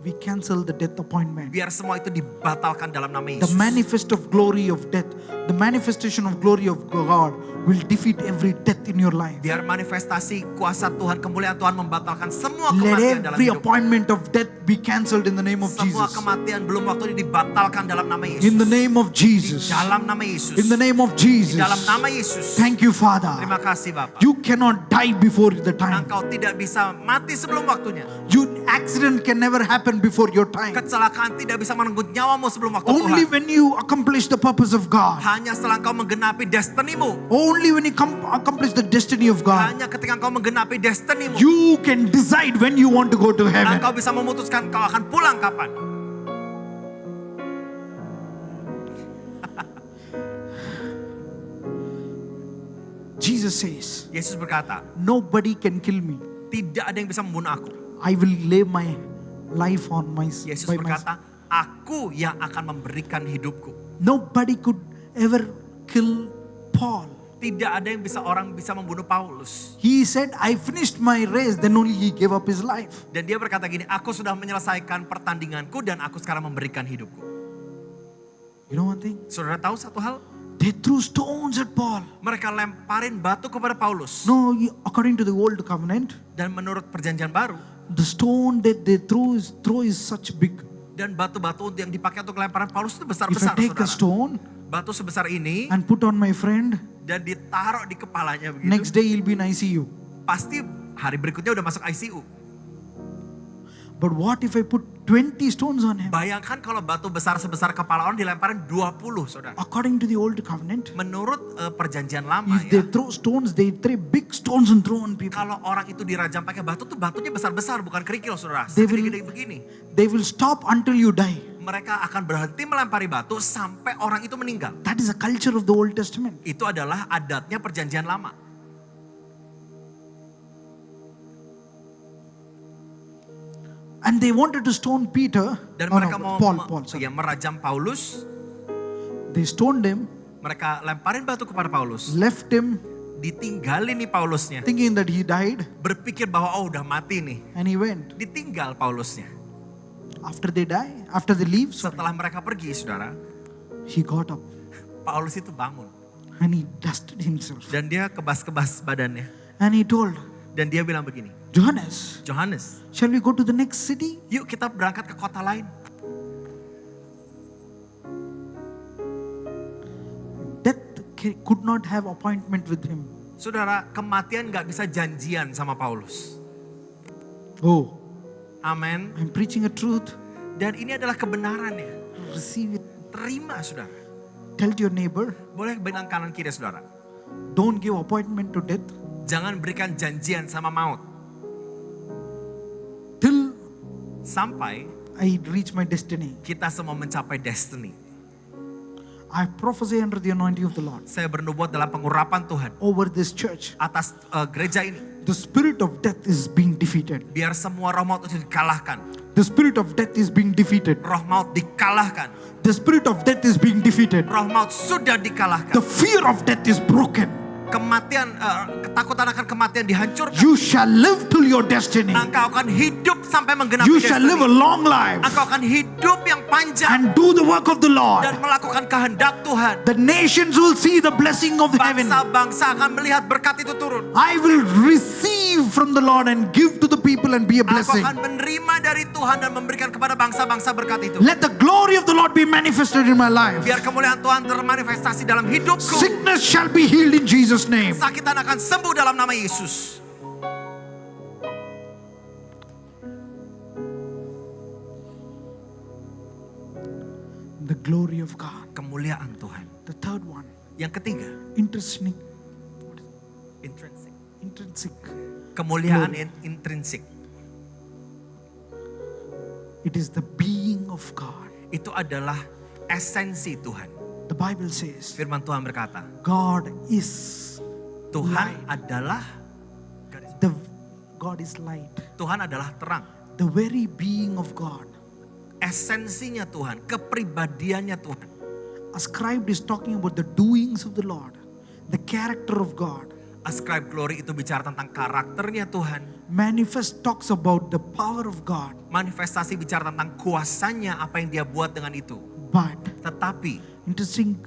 we cancel the death appointment. Biar semua itu dibatalkan dalam nama The Yesus. manifest of glory of death, the manifestation of glory of God will defeat every death in your life. Biar manifestasi kuasa Tuhan, kemuliaan Tuhan membatalkan semua Let kematian dalam every hidup. appointment of death be cancelled in the name of Semua Jesus. kematian belum waktu ini dibatalkan dalam nama Yesus. In the name of Di Jesus. dalam nama Yesus. In the name of Di Jesus. dalam nama Yesus. Thank you, Father. Terima kasih Bapak. You cannot die before the time. Engkau tidak bisa mati sebelum waktunya. Accident can never happen before your time. Kecelakaan tidak bisa merenggut nyawamu sebelum waktu Only Tuhan. when you accomplish the purpose of God. Hanya setelah engkau menggenapi destinimu. Only when you accomplish the destiny of God. Hanya ketika engkau menggenapi destinimu. You can decide when you want to go to heaven. Engkau bisa memutuskan engkau akan pulang kapan. Jesus says, Yesus berkata, nobody can kill me. tidak ada yang bisa membunuh aku. I will lay my life on my Yesus by myself. berkata, aku yang akan memberikan hidupku. Nobody could ever kill Paul. Tidak ada yang bisa orang bisa membunuh Paulus. He said, I finished my race. Then only he gave up his life. Dan dia berkata gini, aku sudah menyelesaikan pertandinganku dan aku sekarang memberikan hidupku. You know one thing? Saudara tahu satu hal? They threw stones at Paul. Mereka lemparin batu kepada Paulus. No, according to the old covenant, Dan menurut perjanjian baru, the stone that they throw is such big. dan batu-batu yang dipakai untuk lemparan Paulus itu If I besar-besar, take a saudara. stone Batu sebesar ini and put on my friend, dan ditaruh di kepalanya begitu. next day he'll be in ICU. Pasti hari berikutnya udah masuk ICU. But what if I put 20 stones on him? Bayangkan kalau batu besar sebesar kepala orang dilemparin 20, saudara. According to the old covenant, Menurut perjanjian lama if they ya, throw stones, they throw big stones and throw on people. kalau orang itu dirajam pakai batu tuh batunya besar-besar, bukan kerikil, saudara. They will- Segede-gede begini. They will stop until you die. Mereka akan berhenti melempari batu sampai orang itu meninggal. That is a culture of the Old Testament. Itu adalah adatnya perjanjian lama. And they wanted to stone Peter. Dan Oh, no, mereka mau Paul, sorry. ya, merajam Paulus. They stoned him, Mereka lemparin batu kepada Paulus. left him, Ditinggalin nih Paulusnya. thinking that he died, Berpikir bahwa oh udah mati nih. and he went. Ditinggal Paulusnya. After they die, after they leave, sorry, Setelah mereka pergi, saudara, he got up Paulus itu bangun. and he dusted himself. Dan dia kebas-kebas badannya. And he told, Dan dia bilang begini, Johannes, Johannes, shall we go to the next city? yuk kita berangkat ke kota lain. Death could not have appointment with him. Saudara, kematian gak bisa janjian sama Paulus. Oh, Amin. I'm preaching a truth. Dan ini adalah kebenarannya. Receive it. Terima, saudara. Tell to your neighbor, Boleh bilang kanan kiri, saudara. don't give appointment to death Jangan berikan janjian sama maut. till Sampai I reach my destiny. kita semua mencapai destiny. I prophesy under the anointing of the Lord Saya bernubuat dalam pengurapan Tuhan over this church. atas gereja ini. The spirit of death is being defeated. Biar semua roh maut itu dikalahkan. The spirit of death is being defeated. Roh maut dikalahkan. The spirit of death is being defeated. Roh maut sudah dikalahkan. The fear of death is broken. Kematian, ketakutan akan kematian dihancurkan. You shall live till your destiny. Engkau akan hidup sampai menggenapi You shall live a destiny. long life Engkau akan hidup yang panjang and do the work of the Lord. dan melakukan kehendak Tuhan. The nations will see the blessing of heaven. Bangsa-bangsa akan melihat berkat itu turun. I will receive from the Lord and give to the people and be a Aku blessing. akan menerima dari Tuhan dan memberikan kepada bangsa-bangsa berkat itu. Let the glory of the Lord be manifested in my life. Biar kemuliaan Tuhan termanifestasi dalam hidupku. Sickness shall be healed in Jesus' name. Sakitan akan sembuh dalam nama Yesus. The glory of God. Kemuliaan Tuhan. The third one, Yang ketiga, intrinsic. intrinsic. Intrinsic. Kemuliaan intrinsik. It is the being of God. Itu adalah esensi Tuhan. The Bible says Firman Tuhan berkata, God is Tuhan light. adalah God is light. Tuhan adalah terang. The very being of God. Esensinya Tuhan, kepribadiannya Tuhan. Ascribed is talking about the doings of the Lord, the character of God. Ascribe glory itu bicara tentang karakternya Tuhan. Manifest talks about the power of God. Manifestasi bicara tentang kuasanya apa yang dia buat dengan itu. But Tetapi interesting,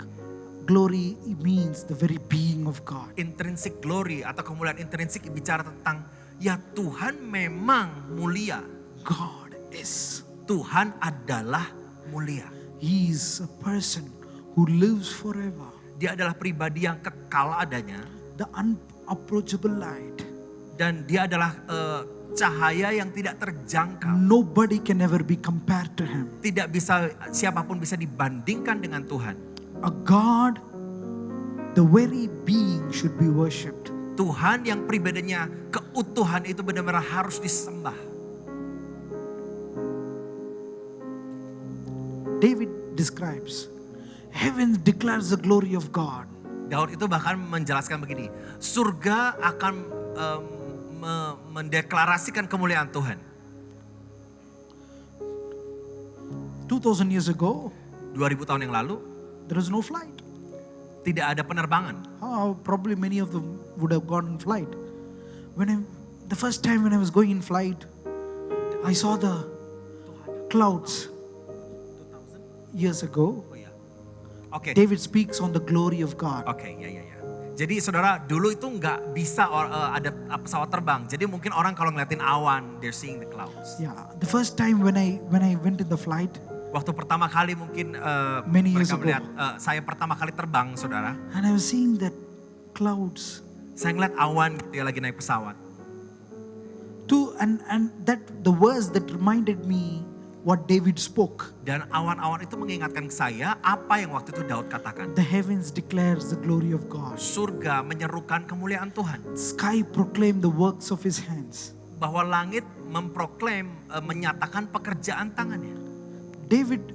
glory means the very being of God. intrinsic glory atau kemuliaan intrinsik bicara tentang ya Tuhan memang mulia. God is. Tuhan adalah mulia. He is a person who lives forever. Dia adalah pribadi yang kekal adanya. The unapproachable light. Dan dia adalah cahaya yang tidak terjangkau. Nobody can ever be compared to him. Tidak bisa, siapapun bisa dibandingkan dengan Tuhan. A God, the very being should be worshipped. Tuhan yang pribadinya keutuhan itu benar-benar harus disembah. David describes, heaven declares the glory of God. Daud itu bahkan menjelaskan begini, surga akan mendeklarasikan kemuliaan Tuhan. 2000 years ago, 2000 tahun yang lalu, there was no flight. tidak ada penerbangan. Probably many of them would have gone in flight. The first time when I was going in flight, I saw the clouds years ago. Oke, David speaks on the glory of God. Oke, ya. Jadi saudara, dulu itu nggak bisa ada pesawat terbang. Jadi mungkin orang kalau ngeliatin awan, they're seeing the clouds. Yeah, the first time when I went in the flight, Waktu pertama kali mungkin Many years mereka ago. melihat, saya pertama kali terbang saudara. and I was seeing that clouds. Saya ngeliat awan dia lagi naik pesawat. And that the words that reminded me what David spoke. Dan awan-awan itu mengingatkan saya apa yang waktu itu Daud katakan. The heavens declares the glory of God. Surga menyerukan kemuliaan Tuhan. Sky proclaim the works of his hands. Bahwa langit memproklaim, menyatakan pekerjaan tangannya. David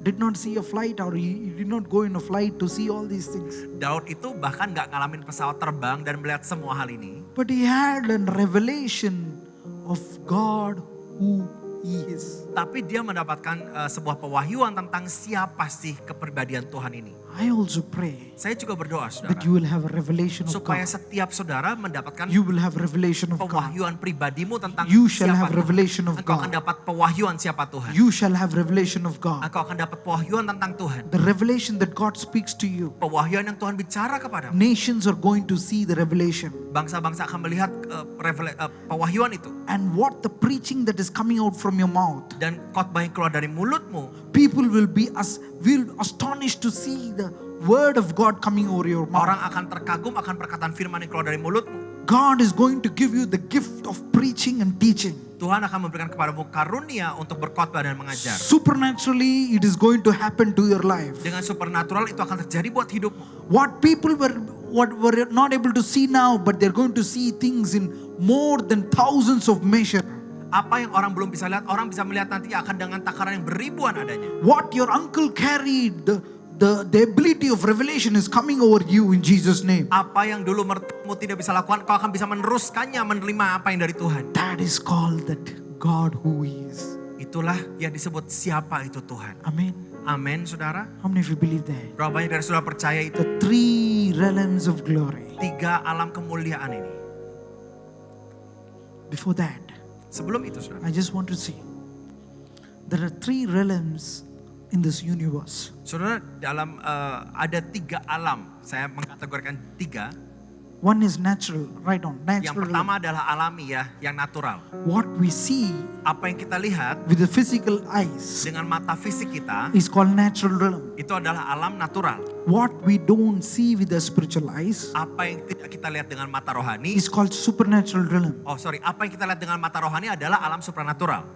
did not see a flight, or he did not go in a flight to see all these things. Daud itu bahkan gak ngalamin pesawat terbang dan melihat semua hal ini. But he had a revelation of God who he is. Tapi dia mendapatkan sebuah pewahyuan tentang siapa sih kepribadian Tuhan ini. I also pray Saya juga berdoa that saudara. you will have a revelation of Supaya God. setiap saudara mendapatkan You will have revelation of God. pewahyuan pribadimu tentang You shall siapa have Tuhan. revelation of Engkau akan God. dapat pewahyuan siapa Tuhan. You shall have revelation of God. Engkau akan dapat pewahyuan tentang Tuhan. The revelation that God speaks to you. Pewahyuan yang Tuhan bicara kepadamu. Nations are going to see the revelation. Bangsa-bangsa akan melihat pewahyuan itu. And what the preaching that is coming out from your mouth. Dan khotbah yang keluar dari mulutmu. People will be astonished to see the word of God coming over your mouth. Orang akan terkagum akan perkataan firman yang keluar dari mulutmu. God is going to give you the gift of preaching and teaching. Tuhan akan memberikan kepadamu karunia untuk berkhotbah dan mengajar. Supernaturally, it is going to happen to your life. Dengan supernatural itu akan terjadi buat hidupmu. What people were not able to see now, but they're going to see things in more than thousands of measure. Apa yang orang belum bisa lihat, orang bisa melihat nanti akan dengan takaran yang beribuan adanya. What your uncle carried, the ability of revelation is coming over you in Jesus' name. Apa yang dulu mertuamu tidak bisa lakukan, kau akan bisa meneruskannya, menerima apa yang dari Tuhan. That is called that God who is. Itulah yang disebut siapa itu Tuhan. Amen. Amin, saudara. How many of you believe that? Berapa banyak dari saudara percaya itu? The three realms of glory. 3 alam kemuliaan ini. Before that, Sebelum itu, saudara. I just want to see. There are 3 realms in this universe. Saudara, dalam ada 3 alam. Saya mengkategorikan 3. One is natural, right on. Yang Natural. pertama adalah alami ya, yang natural. What we see Apa yang kita lihat with the physical eyes dengan mata fisik kita, is called natural realm. itu adalah alam natural. What we don't see with the spiritual eyes Apa yang tidak kita lihat dengan mata rohani, is called supernatural realm. apa yang kita lihat dengan mata rohani adalah alam supranatural.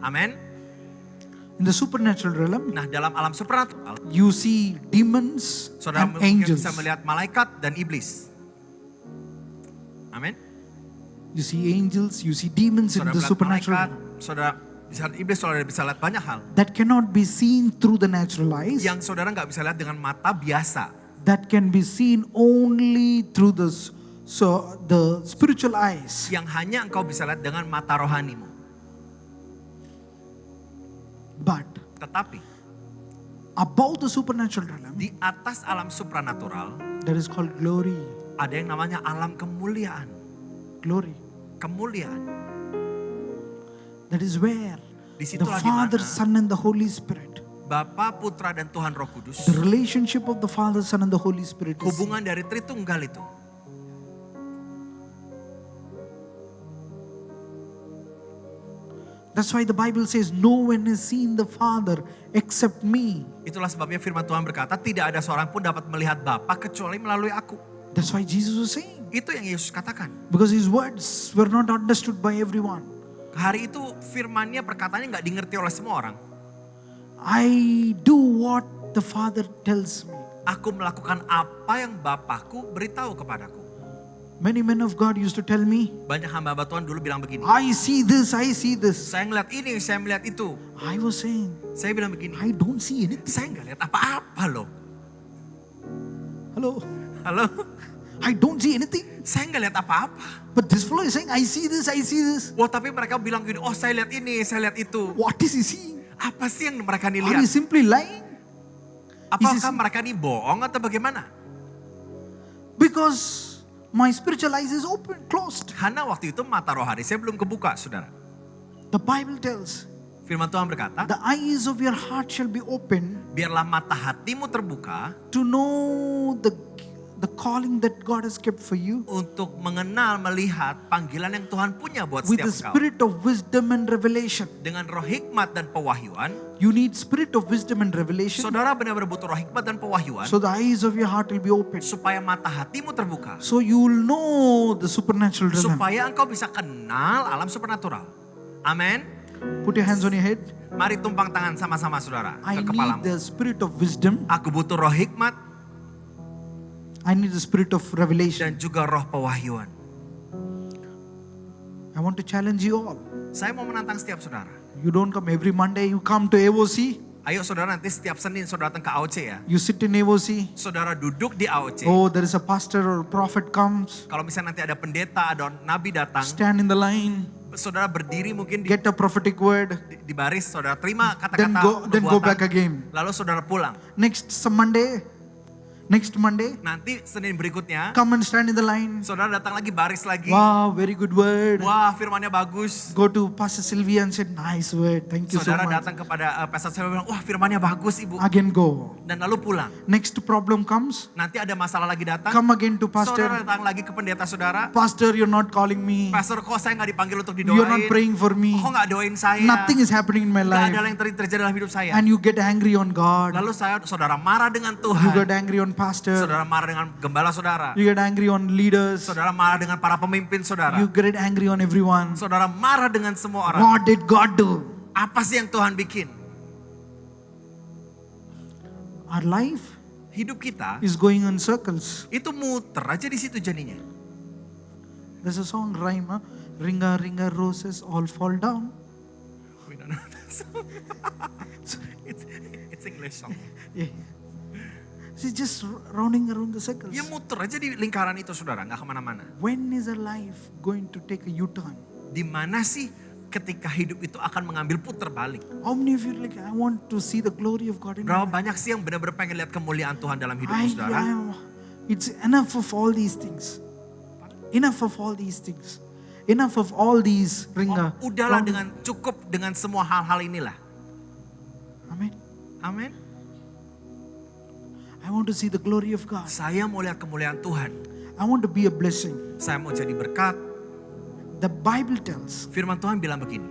Amin. In the supernatural realm, Nah, dalam alam supranatural, you see demons saudara and mungkin angels. bisa melihat malaikat dan iblis. Amin. You see angels, you see demons in Saudara the melihat supernatural malaikat, realm. saudara bisa lihat iblis, saudara bisa lihat banyak hal. That cannot be seen through the natural eyes. Yang saudara nggak bisa lihat dengan mata biasa. That can be seen only through the spiritual eyes. Yang hanya engkau bisa lihat dengan mata rohanimu. But Tetapi above the supernatural realm, di atas alam supranatural that is called glory. Ada yang namanya alam kemuliaan. Glory. Kemuliaan. That is where the Disitulah Father, dimana Son and the Holy Spirit, Bapa, Putra, dan Tuhan Roh Kudus. the relationship of the Father, Son and the Holy Spirit is Hubungan dari Tritunggal itu. That's why the Bible says, no one has seen the Father except me. Itulah sebabnya firman Tuhan berkata, tidak ada seorang pun dapat melihat Bapa kecuali melalui aku. That's why Jesus was saying. Itu yang Yesus katakan. Because his words were not understood by everyone. Hari itu firmannya, perkataannya nggak dimengerti oleh semua orang. I do what the Father tells me. Aku melakukan apa yang Bapakku beritahu kepadaku. Many men of God used to tell me, Banyak hamba-hamba Tuhan dulu bilang begini. I see this, I see this. Saya ngeliat ini, saya melihat itu. I was saying, Saya bilang begini. I don't see anything. Saya nggak lihat apa-apa loh. Hello? Halo? I don't see anything. Saya nggak lihat apa-apa. But this fellow is saying, I see this, I see this. Wah, tapi mereka bilang gini, oh saya lihat ini, saya lihat itu. What is he seeing? Apa sih yang mereka nih Are you lihat? simply lying? Apakah mereka nih bohong atau bagaimana? Because my spiritual eyes is open, closed. Karena waktu itu mata rohani saya belum kebuka, saudara. The Bible tells, Firman Tuhan berkata, the eyes of your heart shall be open biarlah mata hatimu terbuka to know the calling that God has kept for you untuk mengenal, melihat panggilan yang Tuhan punya buat with setiap the engkau. spirit of wisdom and revelation. Dengan roh hikmat dan pewahyuan, You need spirit of wisdom and revelation saudara benar-benar butuh roh hikmat dan pewahyuan so the eyes of your heart will be open. supaya mata hatimu terbuka. So you will know the supernatural realm. Supaya engkau bisa kenal alam supernatural. Amin. Put your hands on your head. Mari tumpang tangan sama-sama saudara I ke need kepalamu. the spirit of wisdom. Aku butuh roh hikmat I need the spirit of revelation. dan juga roh pewahyuan. I want to challenge you all. Saya mau menantang setiap saudara. You don't come every Monday, you come to AOC. Ayo saudara, nanti setiap Senin saudara datang ke AOC ya. You sit in AOC. Saudara duduk di AOC. Oh, there is a pastor or prophet comes. Kalau misalnya nanti ada pendeta, ada nabi datang, Stand in the line. saudara berdiri mungkin di, Get a prophetic word. di baris, saudara terima Then kata-kata then go nubuatan. back again. Lalu saudara pulang. Next Monday, Nanti Senin berikutnya, come and stand in the line. saudara datang lagi, baris lagi. Wow, very good word. Wah, firmannya bagus. Go to Pastor Sylvia and say, nice word. Thank you so Saudara much. datang kepada pastor saya bilang, wah firmannya bagus ibu. Again go. Dan lalu pulang. Next problem comes. Nanti ada masalah lagi datang. Come again to Saudara pastor. datang lagi ke pendeta saudara. Pastor, you're not calling me. Pastor, kok saya nggak dipanggil untuk You're not didoain? praying for me. Kok nggak doain saya? Nothing is happening in my Nggak ada life. yang terjadi dalam hidup saya. And you get angry on God. Lalu saudara marah dengan You Tuhan. get angry on pastor. Saudara marah dengan gembala saudara. You get angry on leaders. Saudara marah dengan para pemimpin saudara. You get angry on everyone. Saudara marah dengan semua orang. What did God do? Apa sih yang Tuhan bikin? Our life Hidup kita is going in circles. itu muter aja di situ jadinya. There's a song rhyme, huh? Ringa ringa roses all fall down. We don't know that song. It's English song. Yeah. She's just rounding around the circles. Ya muter aja di lingkaran itu saudara, nggak kemana-mana. When is our life going to take a U-turn? Di mana sih ketika hidup itu akan mengambil puter balik? How many of you like, I want to see the glory of God in Berapa my life? banyak sih yang benar-benar pengen lihat kemuliaan Tuhan dalam hidupmu saudara? It's enough of all these things. Enough of all these things. Enough of all these ringa. Udahlah dengan cukup dengan semua hal-hal inilah. Amen. Amin. I want to see the glory of God. Saya mau lihat kemuliaan Tuhan. I want to be a blessing. Saya mau jadi berkat. The Bible tells Firman Tuhan bilang begini.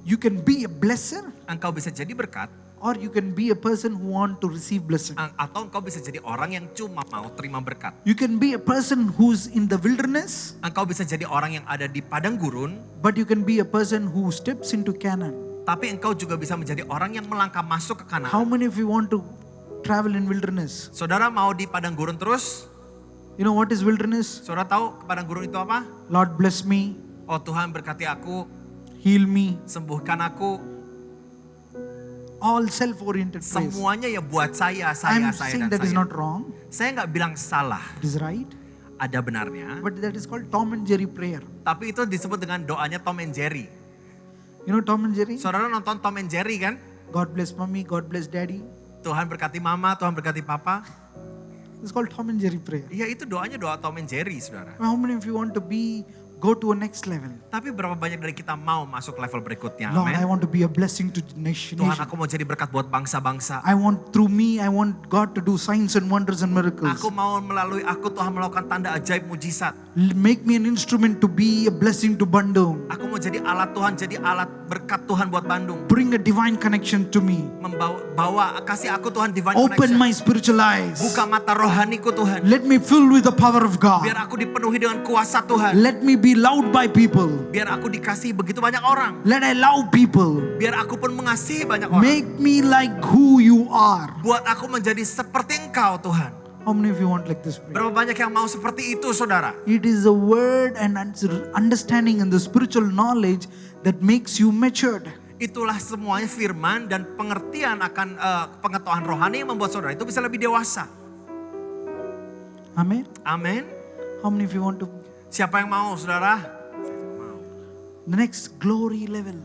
you can be a blesser Engkau bisa jadi berkat. or you can be a person who want to receive blessing. Atau engkau bisa jadi orang yang cuma mau terima berkat. You can be a person who's in the wilderness, Engkau bisa jadi orang yang ada di padang gurun. but you can be a person who steps into Canaan. Tapi engkau juga bisa menjadi orang yang melangkah masuk ke How Kanaan. many of you want to travel in wilderness? Saudara mau di padang gurun terus? You know what is wilderness? Saudara tahu padang gurun itu apa? Lord bless me, Oh Tuhan berkati aku, heal me. sembuhkan aku. All self-oriented praise. Semuanya ya buat saya, I'm saya saying dan that is saya. not wrong. Saya nggak bilang salah, It is right. ada benarnya. But that is called Tom and Jerry prayer. Tapi itu disebut dengan doanya Tom and Jerry. You know Tom and Jerry? Saudara nonton Tom and Jerry kan? God bless mommy, God bless daddy. Tuhan berkati mama, Tuhan berkati papa. It's called Tom and Jerry prayer. Ya itu doanya doa Tom and Jerry, saudara. How many of you want to go to a next level? Tapi berapa banyak dari kita mau masuk level berikutnya? Lord, I Amin. want to be a blessing to the nation. Tuhan, aku mau jadi berkat buat bangsa-bangsa. I want God to do signs and wonders and miracles. Aku mau melalui aku Tuhan melakukan tanda ajaib mujizat. Make me an instrument to be a blessing to Bandung. Aku mau jadi alat Tuhan, jadi alat berkat Tuhan buat Bandung. Bring a divine connection to me. Kasih aku Tuhan divine Open connection. my spiritual eyes. Buka mata rohaniku Tuhan. Let me fill with the power of God. Biar aku dipenuhi dengan kuasa Tuhan. Let me be loved by people. Biar aku dikasihi begitu banyak orang. Let I love people. Biar aku pun mengasihi banyak orang. Make me like who you are. Buat aku menjadi seperti Engkau Tuhan. How many of you want like this prayer? Berapa banyak yang mau seperti itu saudara? It is a word and understanding and the spiritual knowledge that makes you matured. Itulah semuanya firman dan pengertian akan pengetahuan rohani yang membuat saudara itu bisa lebih dewasa. Amen. Amin. How many of you want to? Siapa yang mau saudara? The next glory level.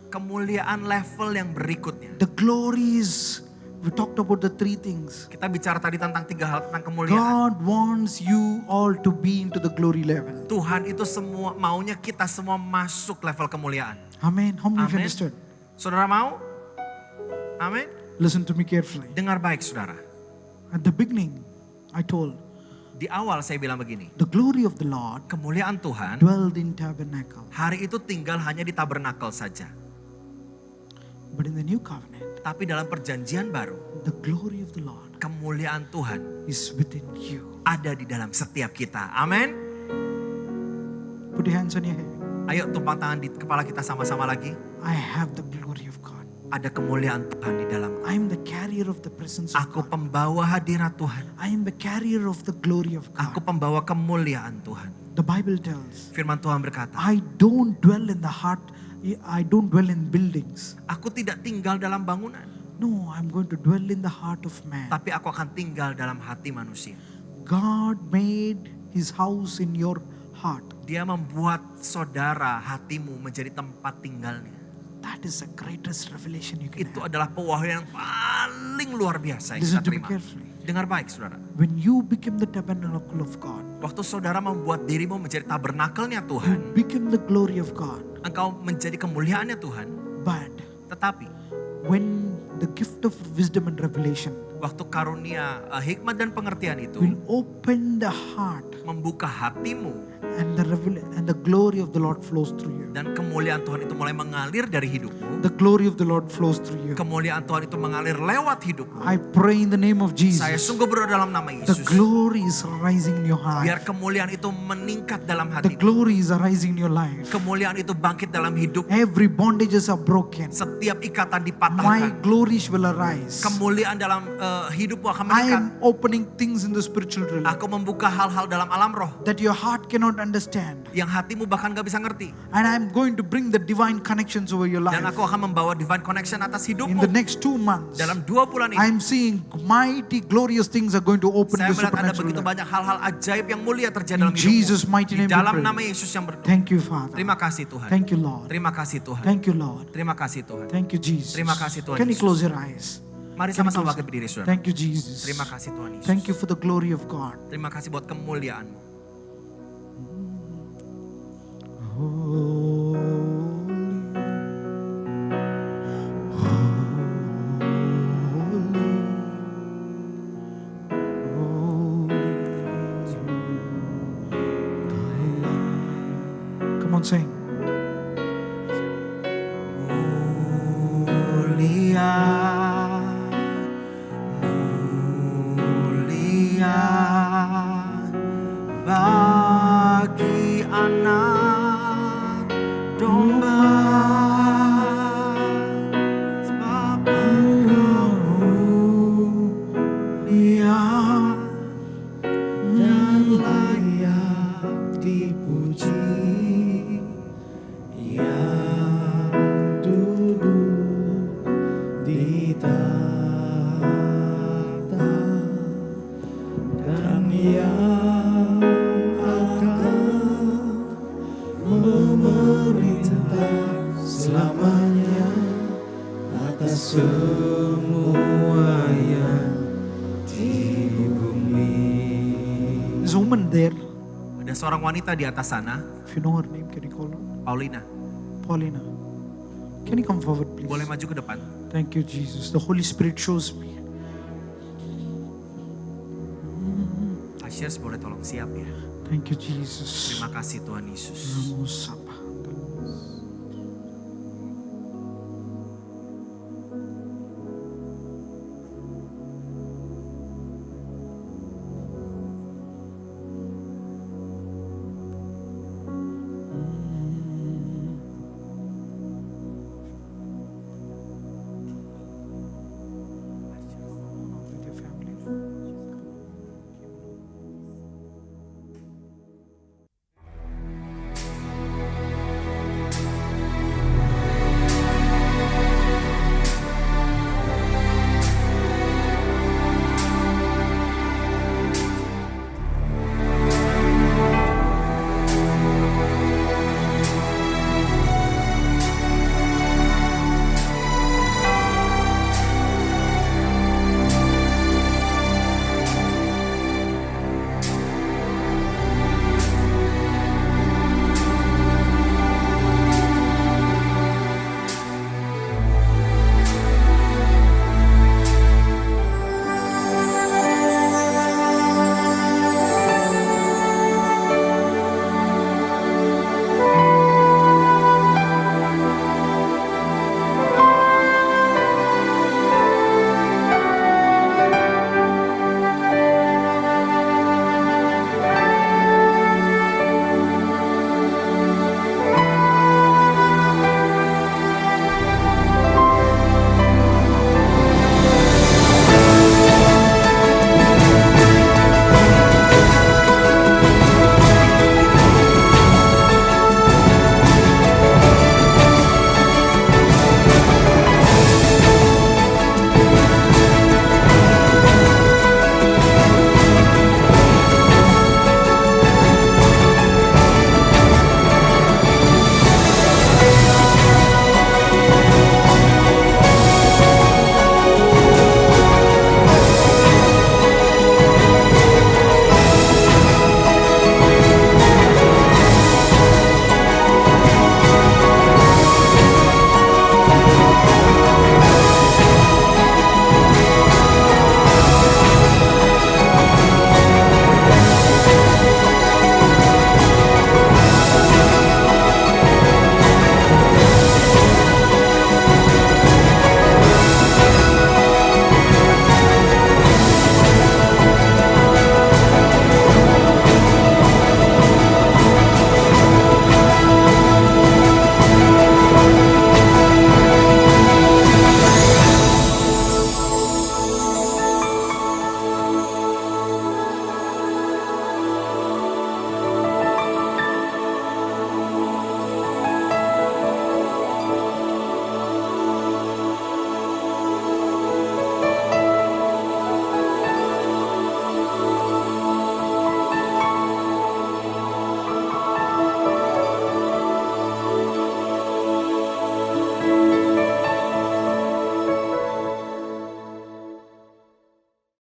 Kemuliaan level yang berikutnya. The glories. We talked about the three things. Kita bicara tadi tentang 3 hal tentang kemuliaan. God wants you all to be into the glory level. Tuhan itu semua maunya kita semua masuk level kemuliaan. Amen. How many of you Amen. understood? Saudara mau? Amin. Listen to me carefully. Dengar baik saudara. At the beginning, I told, Di awal saya bilang begini. the glory of the Lord Kemuliaan Tuhan dwelled in tabernacle. hari itu tinggal hanya di tabernakel saja. But in the new covenant, Tapi dalam perjanjian baru, the glory of the Lord kemuliaan Tuhan is within you. ada di dalam setiap kita. Amin. Put your hands on your head. Ayo tumpang tangan di kepala kita sama-sama lagi. I have the glory of God. Ada kemuliaan Tuhan di dalam. I am the carrier of the presence of Aku God. pembawa hadirat Tuhan. I am the carrier of the glory of Aku God. pembawa kemuliaan Tuhan. The Bible tells, Firman Tuhan berkata, I don't dwell in the heart, I don't dwell in buildings. aku tidak tinggal dalam bangunan, No, I'm going to dwell in the heart of man. tapi aku akan tinggal dalam hati manusia. God made his house in your heart. Dia membuat saudara hatimu menjadi tempat tinggalnya. That is the greatest revelation you can Itu have. adalah pewahyuan yang paling luar biasa yang Listen kita to me terima. carefully. Dengar baik saudara. When you become the tabernacle of God, Waktu saudara membuat dirimu menjadi tabernakelnya you Tuhan, become the glory of God. engkau menjadi kemuliaannya Tuhan. But Tetapi when the gift of wisdom and revelation waktu karunia hikmat dan pengertian itu will open the heart membuka hatimu and the glory of the Lord flows through you. dan kemuliaan Tuhan itu mulai mengalir dari hidupmu. The glory of the Lord flows through you. Kemuliaan Tuhan itu mengalir lewat hidupmu. I pray in the name of Saya Jesus. sungguh berdoa dalam nama The Yesus. glory is rising in your Biar heart. kemuliaan itu meningkat dalam The hati. glory is arising in your life. Kemuliaan itu bangkit dalam hidup. Every bondages are broken. Setiap ikatan My dipatahkan. glory will arise. Kemuliaan dalam hidupmu akan I meningkat. am opening things in the spiritual realm Aku membuka hal-hal dalam alam roh that your heart cannot understand. yang hatimu bahkan gak bisa ngerti. And I am going to bring the divine connections over your Dan life. aku akan membawa divine connection atas In hidupmu. the next 2 months, Dalam 2 bulan I ini, am seeing mighty glorious things are going to open saya in the melihat ada supernatural begitu realm. banyak hal-hal ajaib yang mulia terjadi In dalam Jesus' hidupmu. mighty Di name we dalam pray. nama Yesus yang berdoa. Thank you, Father. Terima kasih Tuhan. Thank you, Lord. Terima kasih Tuhan. Thank you, Lord. Terima kasih Tuhan. Thank you, Jesus. Terima kasih, Tuhan Can you Yesus. close your eyes? Mari Can you sama-sama close- bangkit berdiri saudara. Thank you, Jesus. Terima kasih Tuhan Yesus. Thank you for the glory of God. Terima kasih buat kemuliaan-Mu. Come on, sing. Mulia, mulia bagi anak domba. Sebab Engkau mulia dan layak dipuji. Yang duduk di tahta dan yang akan memerintah selamanya atas semua yang di bumi. woman there. Ada seorang wanita di atas sana, If you know her name, can you call her? Paulina. Paulina. Can you come forward, please? Boleh maju ke depan? Thank you, Jesus. The Holy Spirit shows me. Asyers boleh tolong siap ya. Thank you, Jesus. Terima kasih Tuhan Yesus. Namo Sapa.